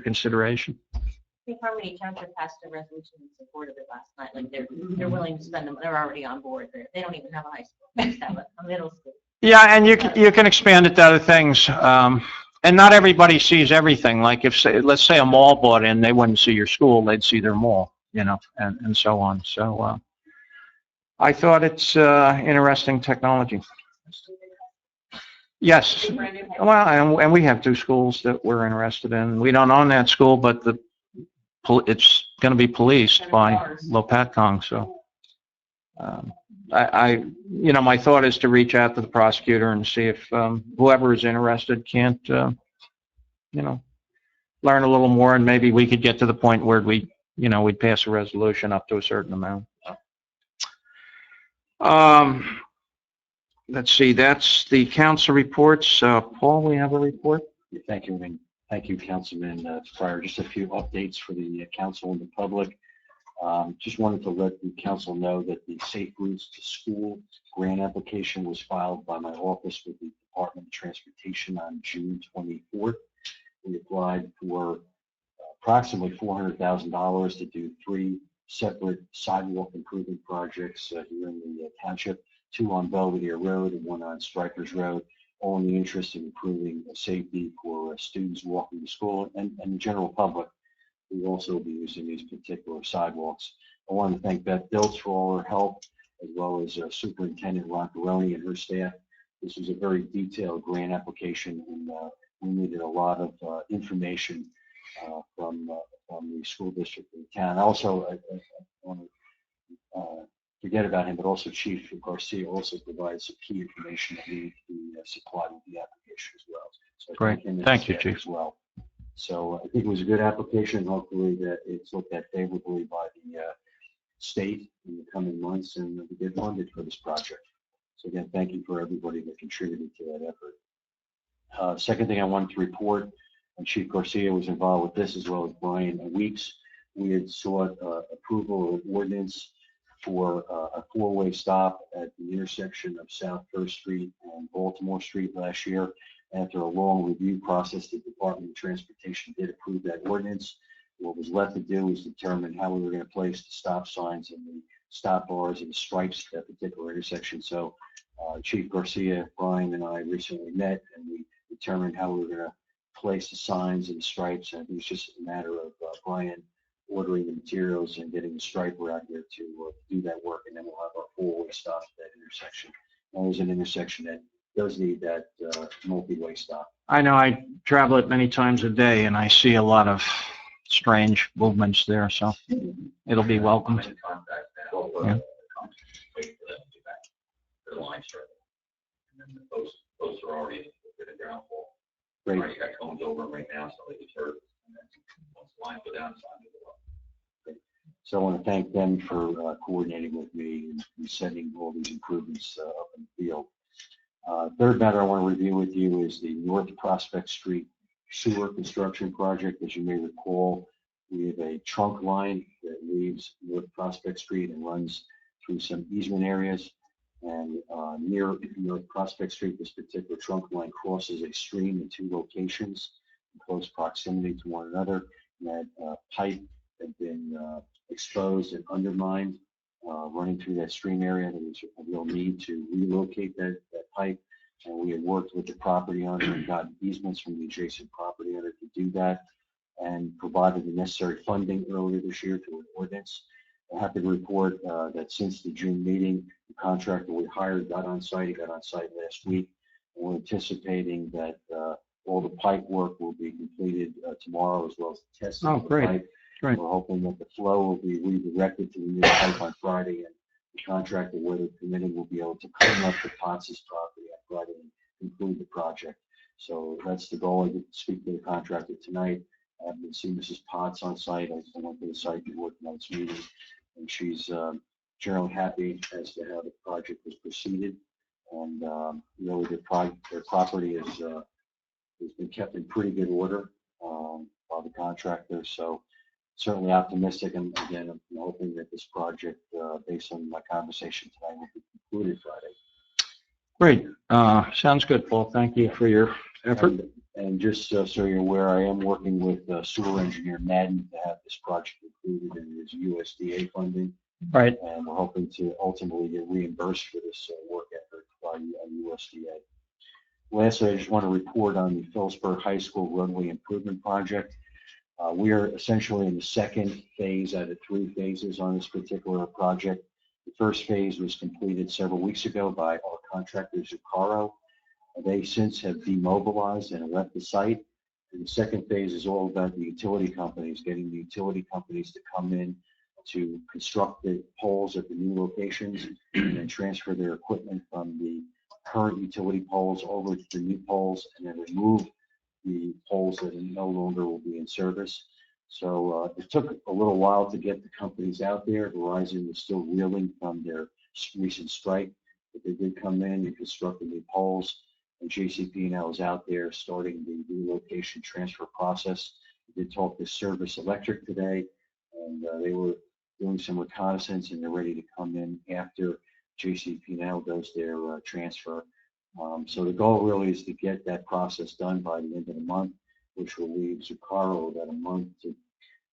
consideration. I think Harmony Township passed a resolution in support of it last night. Like they're willing to spend them. They're already on board. They don't even have a high school. They just have a middle school. Yeah, and you can expand it to other things. And not everybody sees everything. Like let's say a mall bought in, they wouldn't see your school, they'd see their mall, and so on. So I thought it's interesting technology. Yes. Well, and we have 2 schools that we're interested in. We don't own that school, but it's going to be policed by Lopatcong. So my thought is to reach out to the prosecutor and see if whoever is interested can't, learn a little more, and maybe we could get to the point where we'd pass a resolution up to a certain amount. Let's see, that's the council reports. Paul, we have a report? Thank you, and thank you, Councilman Fryer. Just a few updates for the council and the public. Just wanted to let the council know that the Safe Routes to School grant application was filed by my office with the Department of Transportation on June 24th. We applied for approximately $400,000 to do 3 separate sidewalk improvement projects here in the township, 2 on Belvedere Road and 1 on Strikers Road, all in the interest of improving safety for students walking to school and the general public. We will also be using these particular sidewalks. I want to thank Beth Diltz for all her help, as well as Superintendent Roncaroni and her staff. This was a very detailed grant application, and we needed a lot of information from the school district and the town. Also, I want to forget about him, but also Chief Garcia also provided some key information that needed to be supplied with the application as well. So Great. Thank you, Chief. as well. So I think it was a good application. Hopefully that it's looked at favorably by the state in the coming months, and we get funded for this project. So again, thank you for everybody that contributed to that effort. Second thing I wanted to report, and Chief Garcia was involved with this as well as Brian Weeks. We had sought approval of ordinance for a 4-way stop at the intersection of South First Street and Baltimore Street last year. After a long review process, the Department of Transportation did approve that ordinance. What was left to do is determine how we were going to place the stop signs and the stop bars and the stripes at that particular intersection. So Chief Garcia, Brian, and I recently met, and we determined how we were going to place the signs and the stripes. And it was just a matter of Brian ordering the materials and getting the striper out there to do that work, and then we'll have our 4-way stop at that intersection. And there's an intersection that does need that multi-way stop. I know I travel it many times a day, and I see a lot of strange movements there, so it'll be welcomed. Yeah. Wait for them to get back to the line strip. And then the posts are already in the ground floor. Great. Already got cones over them right now, so they deter. And then once the lines go down, it's time to go up. So I want to thank them for coordinating with me and sending all these improvements up in the field. Third matter I want to review with you is the North Prospect Street sewer construction project. As you may recall, we have a trunk line that leaves North Prospect Street and runs through some easement areas. And near Prospect Street, this particular trunk line crosses a stream in two locations in close proximity to one another. And that pipe had been exposed and undermined running through that stream area. There was a real need to relocate that pipe. And we had worked with the property owner and gotten easements from the adjacent property owner to do that, and provided the necessary funding earlier this year to an ordinance. I'm happy to report that since the June meeting, the contractor we hired got on site. He got on site last week. And we're anticipating that all the pipe work will be completed tomorrow, as well as the testing of the great. pipe. Great. We're hoping that the flow will be redirected to the new pipe on Friday, and the contractor, weather permitting, will be able to clean up the Potts' property on Friday and conclude the project. So that's the goal. I did speak to the contractor tonight. I've been seeing Mrs. Potts on site. I went to the site before tonight's meeting, and she's generally happy as to how the project was proceeded. And really, their property has been kept in pretty good order by the contractor. So certainly optimistic, and again, I'm hoping that this project, based on my conversation tonight, will be concluded Friday. Great. Sounds good, Paul. Thank you for your effort. And just so you're aware, I am working with sewer engineer Madden to have this project included in his USDA funding. Right. And we're hoping to ultimately get reimbursed for this work effort by USDA. Lastly, I just want to report on the Phillipsburg High School roadway improvement project. We are essentially in the second phase out of 3 phases on this particular project. The first phase was completed several weeks ago by our contractor, Zucaro. They since have demobilized and left the site. And the second phase is all about the utility companies, getting the utility companies to come in to construct the poles at the new locations and then transfer their equipment from the current utility poles over to the new poles, and then remove the poles that no longer will be in service. So it took a little while to get the companies out there. Verizon was still reeling from their recent strike, but they did come in and construct the new poles. And JCP now is out there starting the relocation transfer process. We did talk to Service Electric today, and they were doing some reconnaissance, and they're ready to come in after JCP now does their transfer. So the goal really is to get that process done by the end of the month, which will leave Zucaro about a month to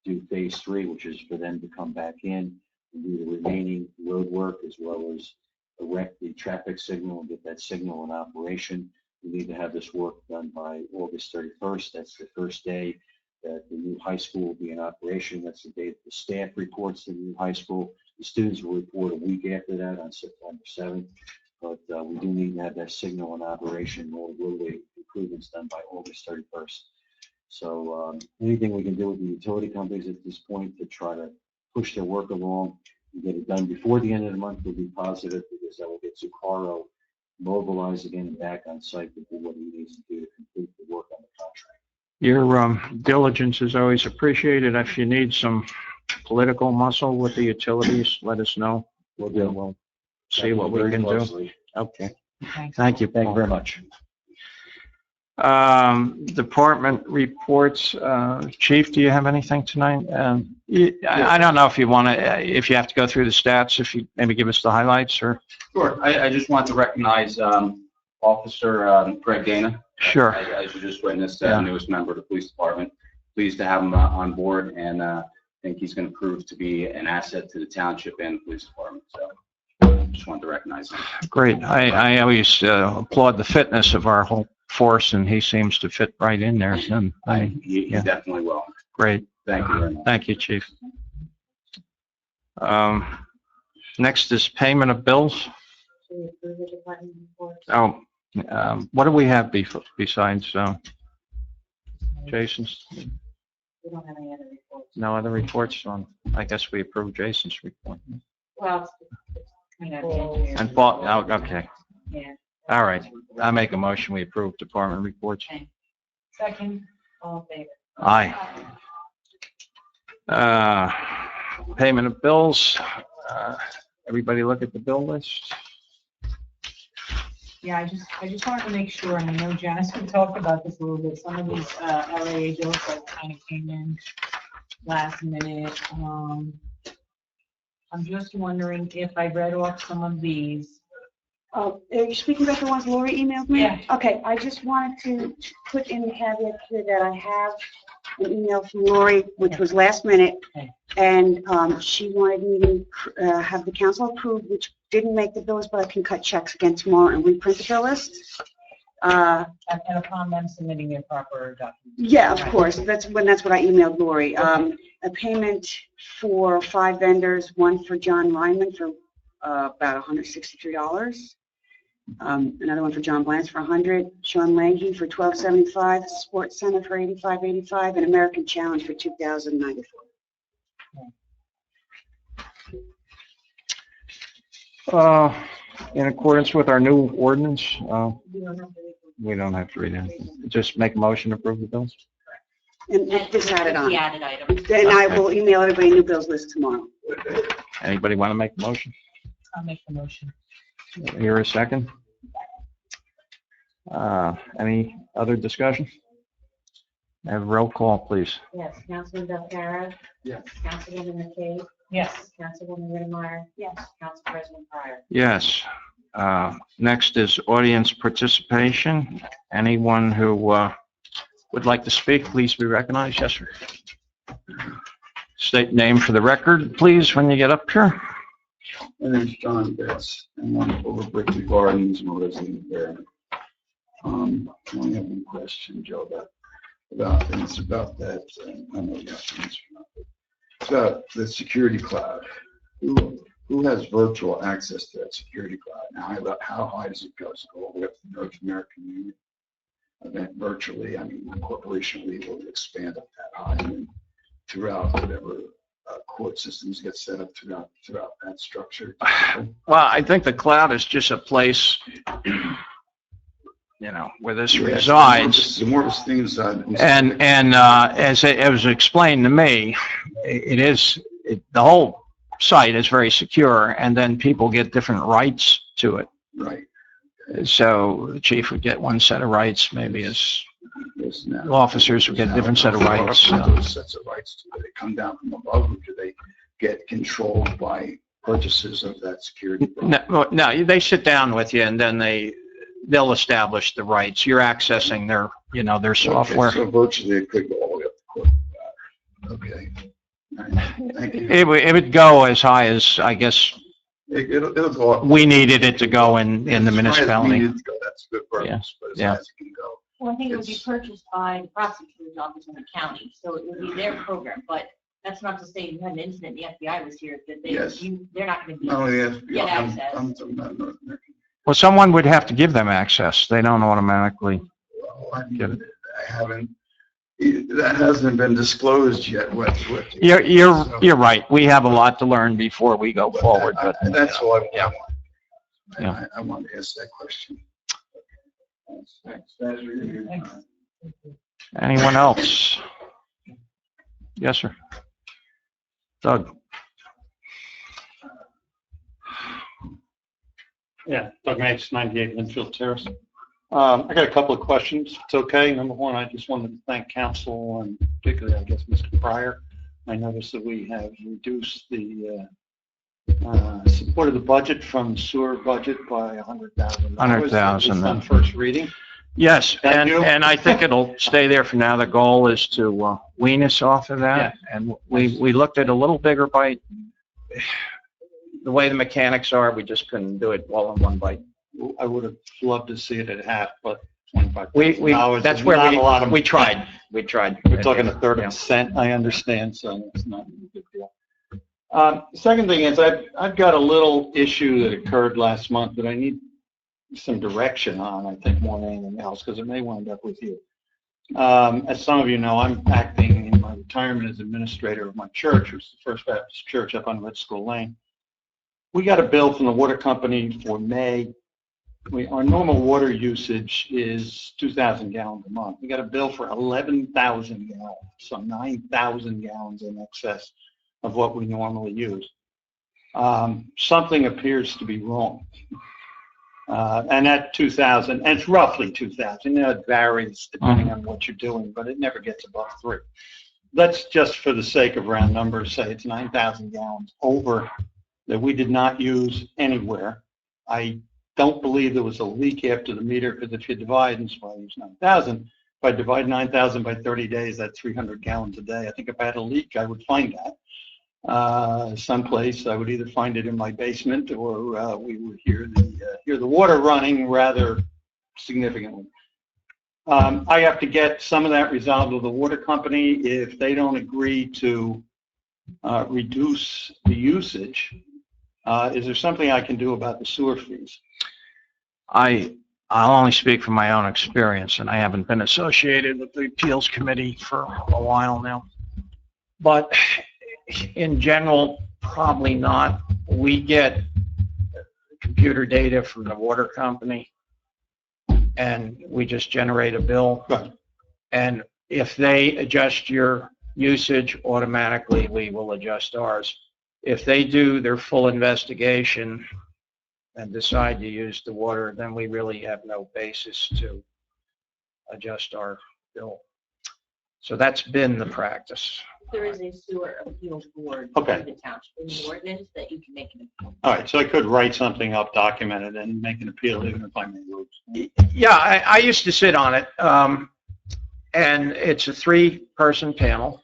do phase 3, which is for them to come back in and do the remaining road work, as well as erect the traffic signal and get that signal in operation. We need to have this work done by August 31st. That's the first day that the new high school will be in operation. That's the day that the staff reports to the new high school. The students will report a week after that on September 7th. But we do need to have that signal in operation and all the roadway improvements done by August 31st. So anything we can do with the utility companies at this point to try to push their work along and get it done before the end of the month will be positive, because that will get Zucaro mobilized again and back on site to do what he needs to do to complete the work on the contract. Your diligence is always appreciated. If you need some political muscle with the utilities, let us know. We'll do. We'll see what we can do. Okay. Thank you, Thank you Paul. very much. Department reports. Chief, do you have anything tonight? I don't know if you want to, if you have to go through the stats, if you maybe give us the highlights, or. Sure. I just want to recognize Officer Greg Dana. Sure. As you just witnessed, the newest member of the police department. Pleased to have him on board, and I think he's going to prove to be an asset to the township and the police department. So just wanted to recognize him. Great. I always applaud the fitness of our whole force, and he seems to fit right in there. So, He definitely will. Great. Thank you very much. Thank you, Chief. Next is payment of bills. Oh, what do we have besides Jason's? We don't have any other reports. No other reports on, I guess we approve Jason's report. Well, it's, And Paul, oh, okay. yeah. All right. I make a motion, we approve department reports. Okay. Second. All in favor? Aye. Payment of bills. Everybody look at the bill list. Yeah, I just wanted to make sure, and I know Janice, we talked about this a little bit, some of these LAA bills that kind of came in last minute. I'm just wondering if I read off some of these, Are you speaking about the ones Lori emailed me? Yeah. Okay, I just wanted to put in the caveat here that I have an email from Lori, which was last minute, Okay. and she wanted me to have the council approve, which didn't make the bills, but I can cut checks again tomorrow and reprint the bill list. And upon them submitting their proper documents. Yeah, of course, that's what I emailed Lori. A payment for 5 vendors, one for John Lyman for about $163. Another one for John Blance for $100, Sean Leahy for $12.75, Sports Center for $85.85, and American Challenge for $2,094. In accordance with our new ordinance, You don't have to read we don't have to read anything. Just make a motion to approve the bills. And this added on. The added items. Then I will email everybody a new bills list tomorrow. Anybody want to make a motion? I'll make the motion. Here a second. Any other discussion? Have roll call, please. Yes, Councilman Belcarra. Yes. Councilwoman McKay. Yes. Councilwoman Whittemire. Yes. Council President Pryor. Yes. Next is audience participation. Anyone who would like to speak, please be recognized. Yes, sir. State name for the record, please, when you get up here. My name's John Betts, and I'm over Brickley Gardens, and I'm a resident there. I only have one question, Joe, about things about that. I know you have to answer that. It's about the security cloud. Who has virtual access to that security cloud? Now, how high does it go? Does it go all the way up to the North American Union? And then virtually, I mean, the corporation will be able to expand up that high and throughout whatever court systems get set up throughout that structure. Well, I think the cloud is just a place, where this resides. It's more of a thing inside. And as it was explained to me, the whole site is very secure, and then people get different rights to it. Right. So the chief would get one set of rights, maybe his Yes, now. officers would get a different set of rights. Those sets of rights, do they come down from above, or do they get controlled by purchases of that security? No, they sit down with you, and then they'll establish the rights. You're accessing their software. Okay, so virtually it could go all the way up to court. Okay. All right. Thank you. It would go as high as, I guess, It'll go up. we needed it to go in the As high as we municipality. need it to go, that's a good purpose, but as Yeah. high as it can go. Well, I think it would be purchased by the prosecutor's office in the county, so it would be their program, but that's not to say you had an incident, the FBI was here, that Yes. they're not gonna be. No, yes, Get I'm access. talking about North American. Well, someone would have to give them access. They don't automatically. Well, I mean, Get it. that hasn't been disclosed yet. You're right. We have a lot to learn before we go forward, but That's all I Yeah. want. Yeah. I want to ask that question. Thanks. Thanks. anyone else? Yes, sir. Doug? Yeah, Doug Mapes, 98 Linfield Terrace. I got a couple of questions, if it's okay. Number one, I just wanted to thank council and particularly, I guess, Mr. Pryor. I noticed that we have reduced the support of the budget from sewer budget by $100,000. 100,000. Just on first reading. Yes, Thank you. and I think it'll stay there for now. The goal is to wean us off of that. And we looked at a little bigger bite. The way the mechanics are, we just couldn't do it all in one bite. I would have loved to see it at half, but $25,000. That's is where not a lot of we tried. We tried. We're talking a third of Yeah. a cent, I understand, so it's not a big deal. Second thing is, I've got a little issue that occurred last month that I need some direction on, I think, more than anything else, because it may wind up with you. As some of you know, I'm acting in my retirement as administrator of my church, which is the First Baptist Church up on Red School Lane. We got a bill from the water company for May. Our normal water usage is 2,000 gallons a month. We got a bill for 11,000 gallons, so 9,000 gallons in excess of what we normally use. Something appears to be wrong. And at 2,000, and it's roughly 2,000, it varies depending on what you're doing, but it never gets above 3. Let's just, for the sake of round numbers, say it's 9,000 gallons over that we did not use anywhere. I don't believe there was a leak after the meter, because if you divide, and so I use 9,000, if I divide 9,000 by 30 days, that's 300 gallons a day. I think if I had a leak, I would find that. Someplace, I would either find it in my basement, or we would hear the water running rather significantly. I have to get some of that resolved with the water company. If they don't agree to reduce the usage, is there something I can do about the sewer fees? I'll only speak from my own experience, and I haven't been associated with the appeals committee for a while now. But in general, probably not. We get computer data from the water company, and we just generate a bill. Right. And if they adjust your usage, automatically we will adjust ours. If they do their full investigation and decide to use the water, then we really have no basis to adjust our bill. So that's been the practice. There is a sewer appeals board Okay. in the township, in the ordinance, that you can make an appeal. All right, so I could write something up, document it, and make an appeal even if I may lose. Yeah, I used to sit on it, and it's a 3-person panel.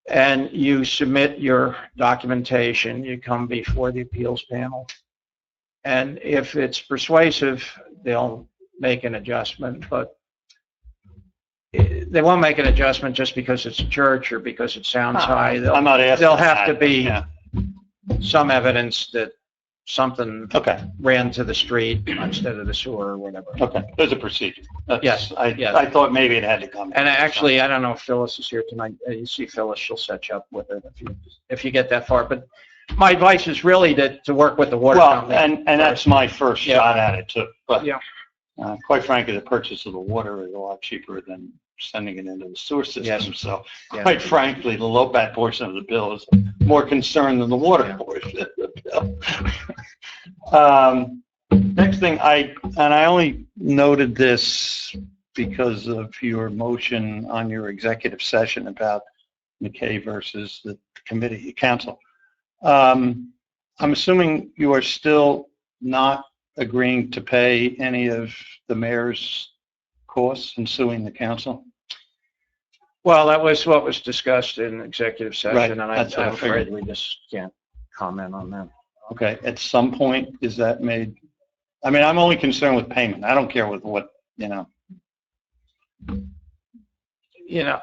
And you submit your documentation, you come before the appeals panel. And if it's persuasive, they'll make an adjustment, but they won't make an adjustment just because it's a church or because it sounds high. I'm not asking. There'll have to that. be Yeah. some evidence that something Okay, ran to the street instead of the sewer or whatever. okay, there's a procedure. That's- Yes, yes. I thought maybe it had to come. And actually, I don't know if Phyllis is here tonight. You see Phyllis, she'll set you up with it if you get that far. But my advice is really to work with the water Well, company. and that's my first Yeah. shot at it too. But Yeah. quite frankly, the purchase of the water is a lot cheaper than sending it into the sewer system. Yes. So Yeah. quite frankly, the Lopat portion of the bill is more concerned than the water Yeah. portion of the bill. Next thing, I only noted this because of your motion on your executive session about McKay versus the committee, council. I'm assuming you are still not agreeing to pay any of the mayor's costs in suing the council? Well, that was what was discussed in executive Right, session, and that's what I I'm afraid figured. we just can't comment on that. Okay, at some point, is that made, I mean, I'm only concerned with payment. I don't care with what, you know. You know,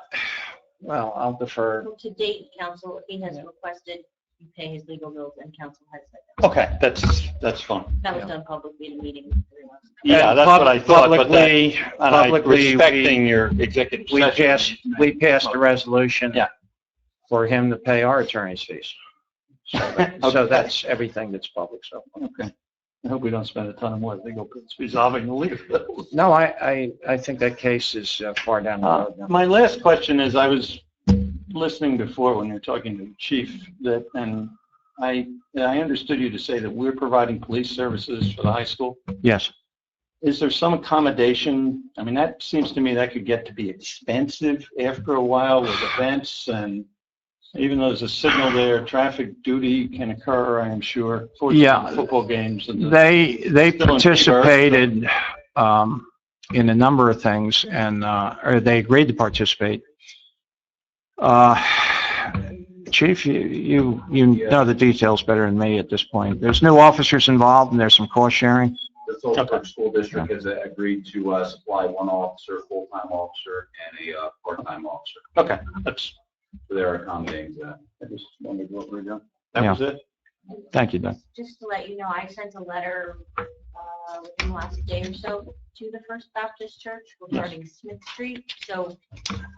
well, I'll defer. So to date, council, he has requested you pay his legal bills, and council has said that. Okay, that's fine. That was Yeah. done publicly in a meeting 3 months ago. Yeah, And that's what I thought, but that, Publicly, and I publicly, respecting your executive we session. passed a resolution Yeah. for him to pay our attorney's fees. So Okay. that's everything that's public, so. Okay. I hope we don't spend a ton of more legal bills resolving the legal bills. No, I think that case is far down the road now. My last question is, I was listening before when you were talking to the chief, that, and I understood you to say that we're providing police services for the high school. Yes. Is there some accommodation? I mean, that seems to me that could get to be expensive after a while with events, and even though there's a signal there, traffic duty can occur, I am sure, for Yeah. football games. And They Still in participated in a number of things, and or they agreed to participate. Chief, you know the details better than me at this point. There's new officers involved, and there's some cost sharing. The Phillipsburg School District has agreed to supply 1 officer, full-time officer, and a part-time officer. Okay, that's, So they're accommodating that. I just wondered what we're doing. That Yeah. was it? Thank you, Doug. Just to let you know, I sent a letter within the last day or so to the First Baptist Church regarding Smith Street. So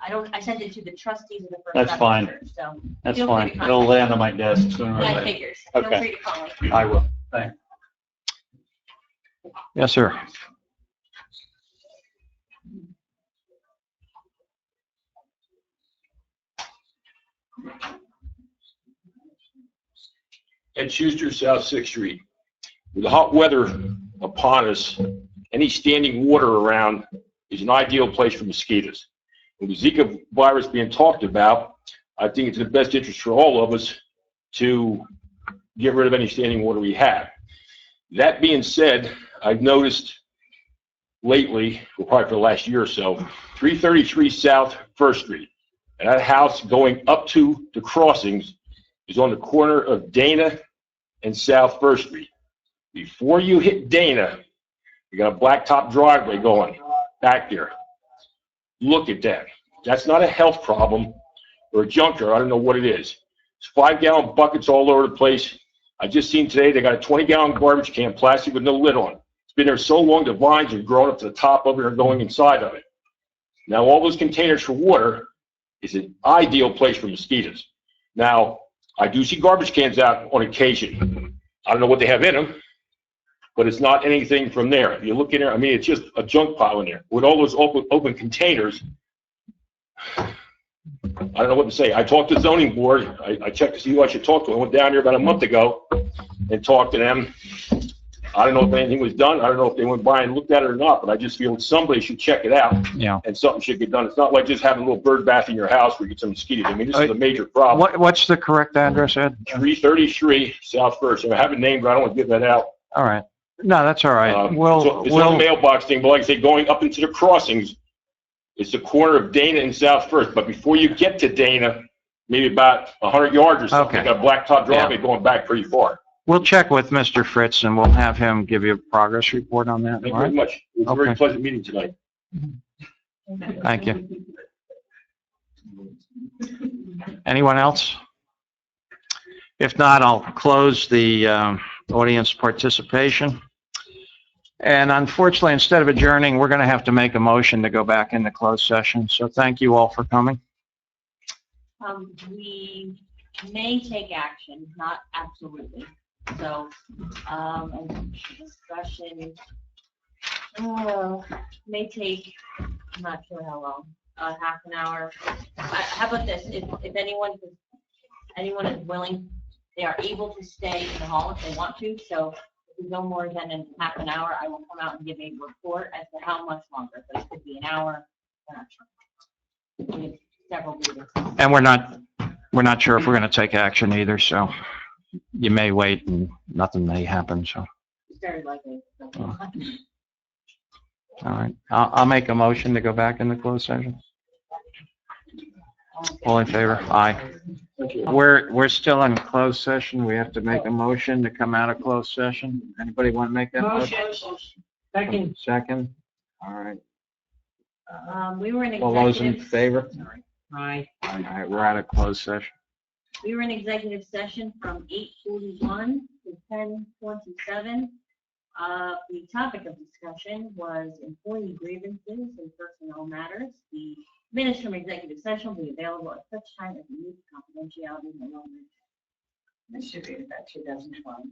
I sent it to the trustees of the First That's Baptist fine. Church, so That's Feel free fine. to contact It'll land on my desk sooner or that later. figures. Feel Okay. free to call me. I will. Thanks. Yes, sir. Ed Schuster, South Sixth Street. With the hot weather upon us, any standing water around is an ideal place for mosquitoes. With the Zika virus being talked about, I think it's in the best interest for all of us to get rid of any standing water we have. That being said, I've noticed lately, well, probably for the last year or so, 333 South First Street. And that house going up to the crossings is on the corner of Dana and South First Street. Before you hit Dana, you got a blacktop driveway going back there. Look at that. That's not a health problem or a junkyard. I don't know what it is. It's 5-gallon buckets all over the place. I just seen today they got a 20-gallon garbage can, plastic with no lid on. It's been there so long, the vines have grown up to the top of it and going inside of it. Now, all those containers for water is an ideal place for mosquitoes. Now, I do see garbage cans out on occasion. I don't know what they have in them, but it's not anything from there. If you look in there, I mean, it's just a junk pile in there. With all those open containers, I don't know what to say. I talked to the zoning board. I checked to see who I should talk to. I went down there about a month ago and talked to them. I don't know if anything was done. I don't know if they went by and looked at it or not, but I just feel somebody should check it out. Yeah. And something should get done. It's not like just having a little bird bath in your house where you get some mosquitoes. I mean, this is a major problem. What's the correct address, Ed? 333 South First. I have a name, but I don't want to give that out. All right. No, that's all right. So it's not a mailbox thing, but like I say, going up into the crossings, it's the corner of Dana and South First. But before you get to Dana, maybe about 100 yards or something, Okay. you got a blacktop driveway going back pretty far. We'll check with Mr. Fritz and we'll have him give you a progress report on that. Thank you All very right? much. It was a very Okay. pleasant meeting tonight. Thank you. Anyone else? If not, I'll close the audience participation. And unfortunately, instead of adjourning, we're going to have to make a motion to go back into closed session. So thank you all for coming. We may take action, not absolutely. So, and discussion, may take, I'm not sure how long, half an hour. How about this? If anyone is willing, they are able to stay in the hall if they want to. So if we go more than half an hour, I will come out and give a report as to how much longer. So it could be an hour. I'm not sure. We have several meetings. And we're not sure if we're going to take action either. So you may wait and nothing may happen. So, It's very likely. So. all right. I'll make a motion to go back into closed session. All in favor? Aye. We're still in closed session. We have to make a motion to come out of closed session. Anybody want to make that motion? Second. Second. All right. We were in All those in executive. favor? Aye. All right. We're out of closed session. We were in executive session from 8:41 to 10:27. The topic of discussion was employee grievances and personnel matters. The minutes from executive session will be available at such time as the need confidentiality no longer. That should be about 2012.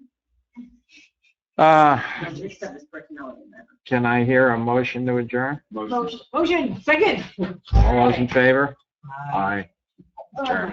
This stuff is personality matters. Can I hear a motion to adjourn? Motion. Second. All those in favor? Aye. Adjourn.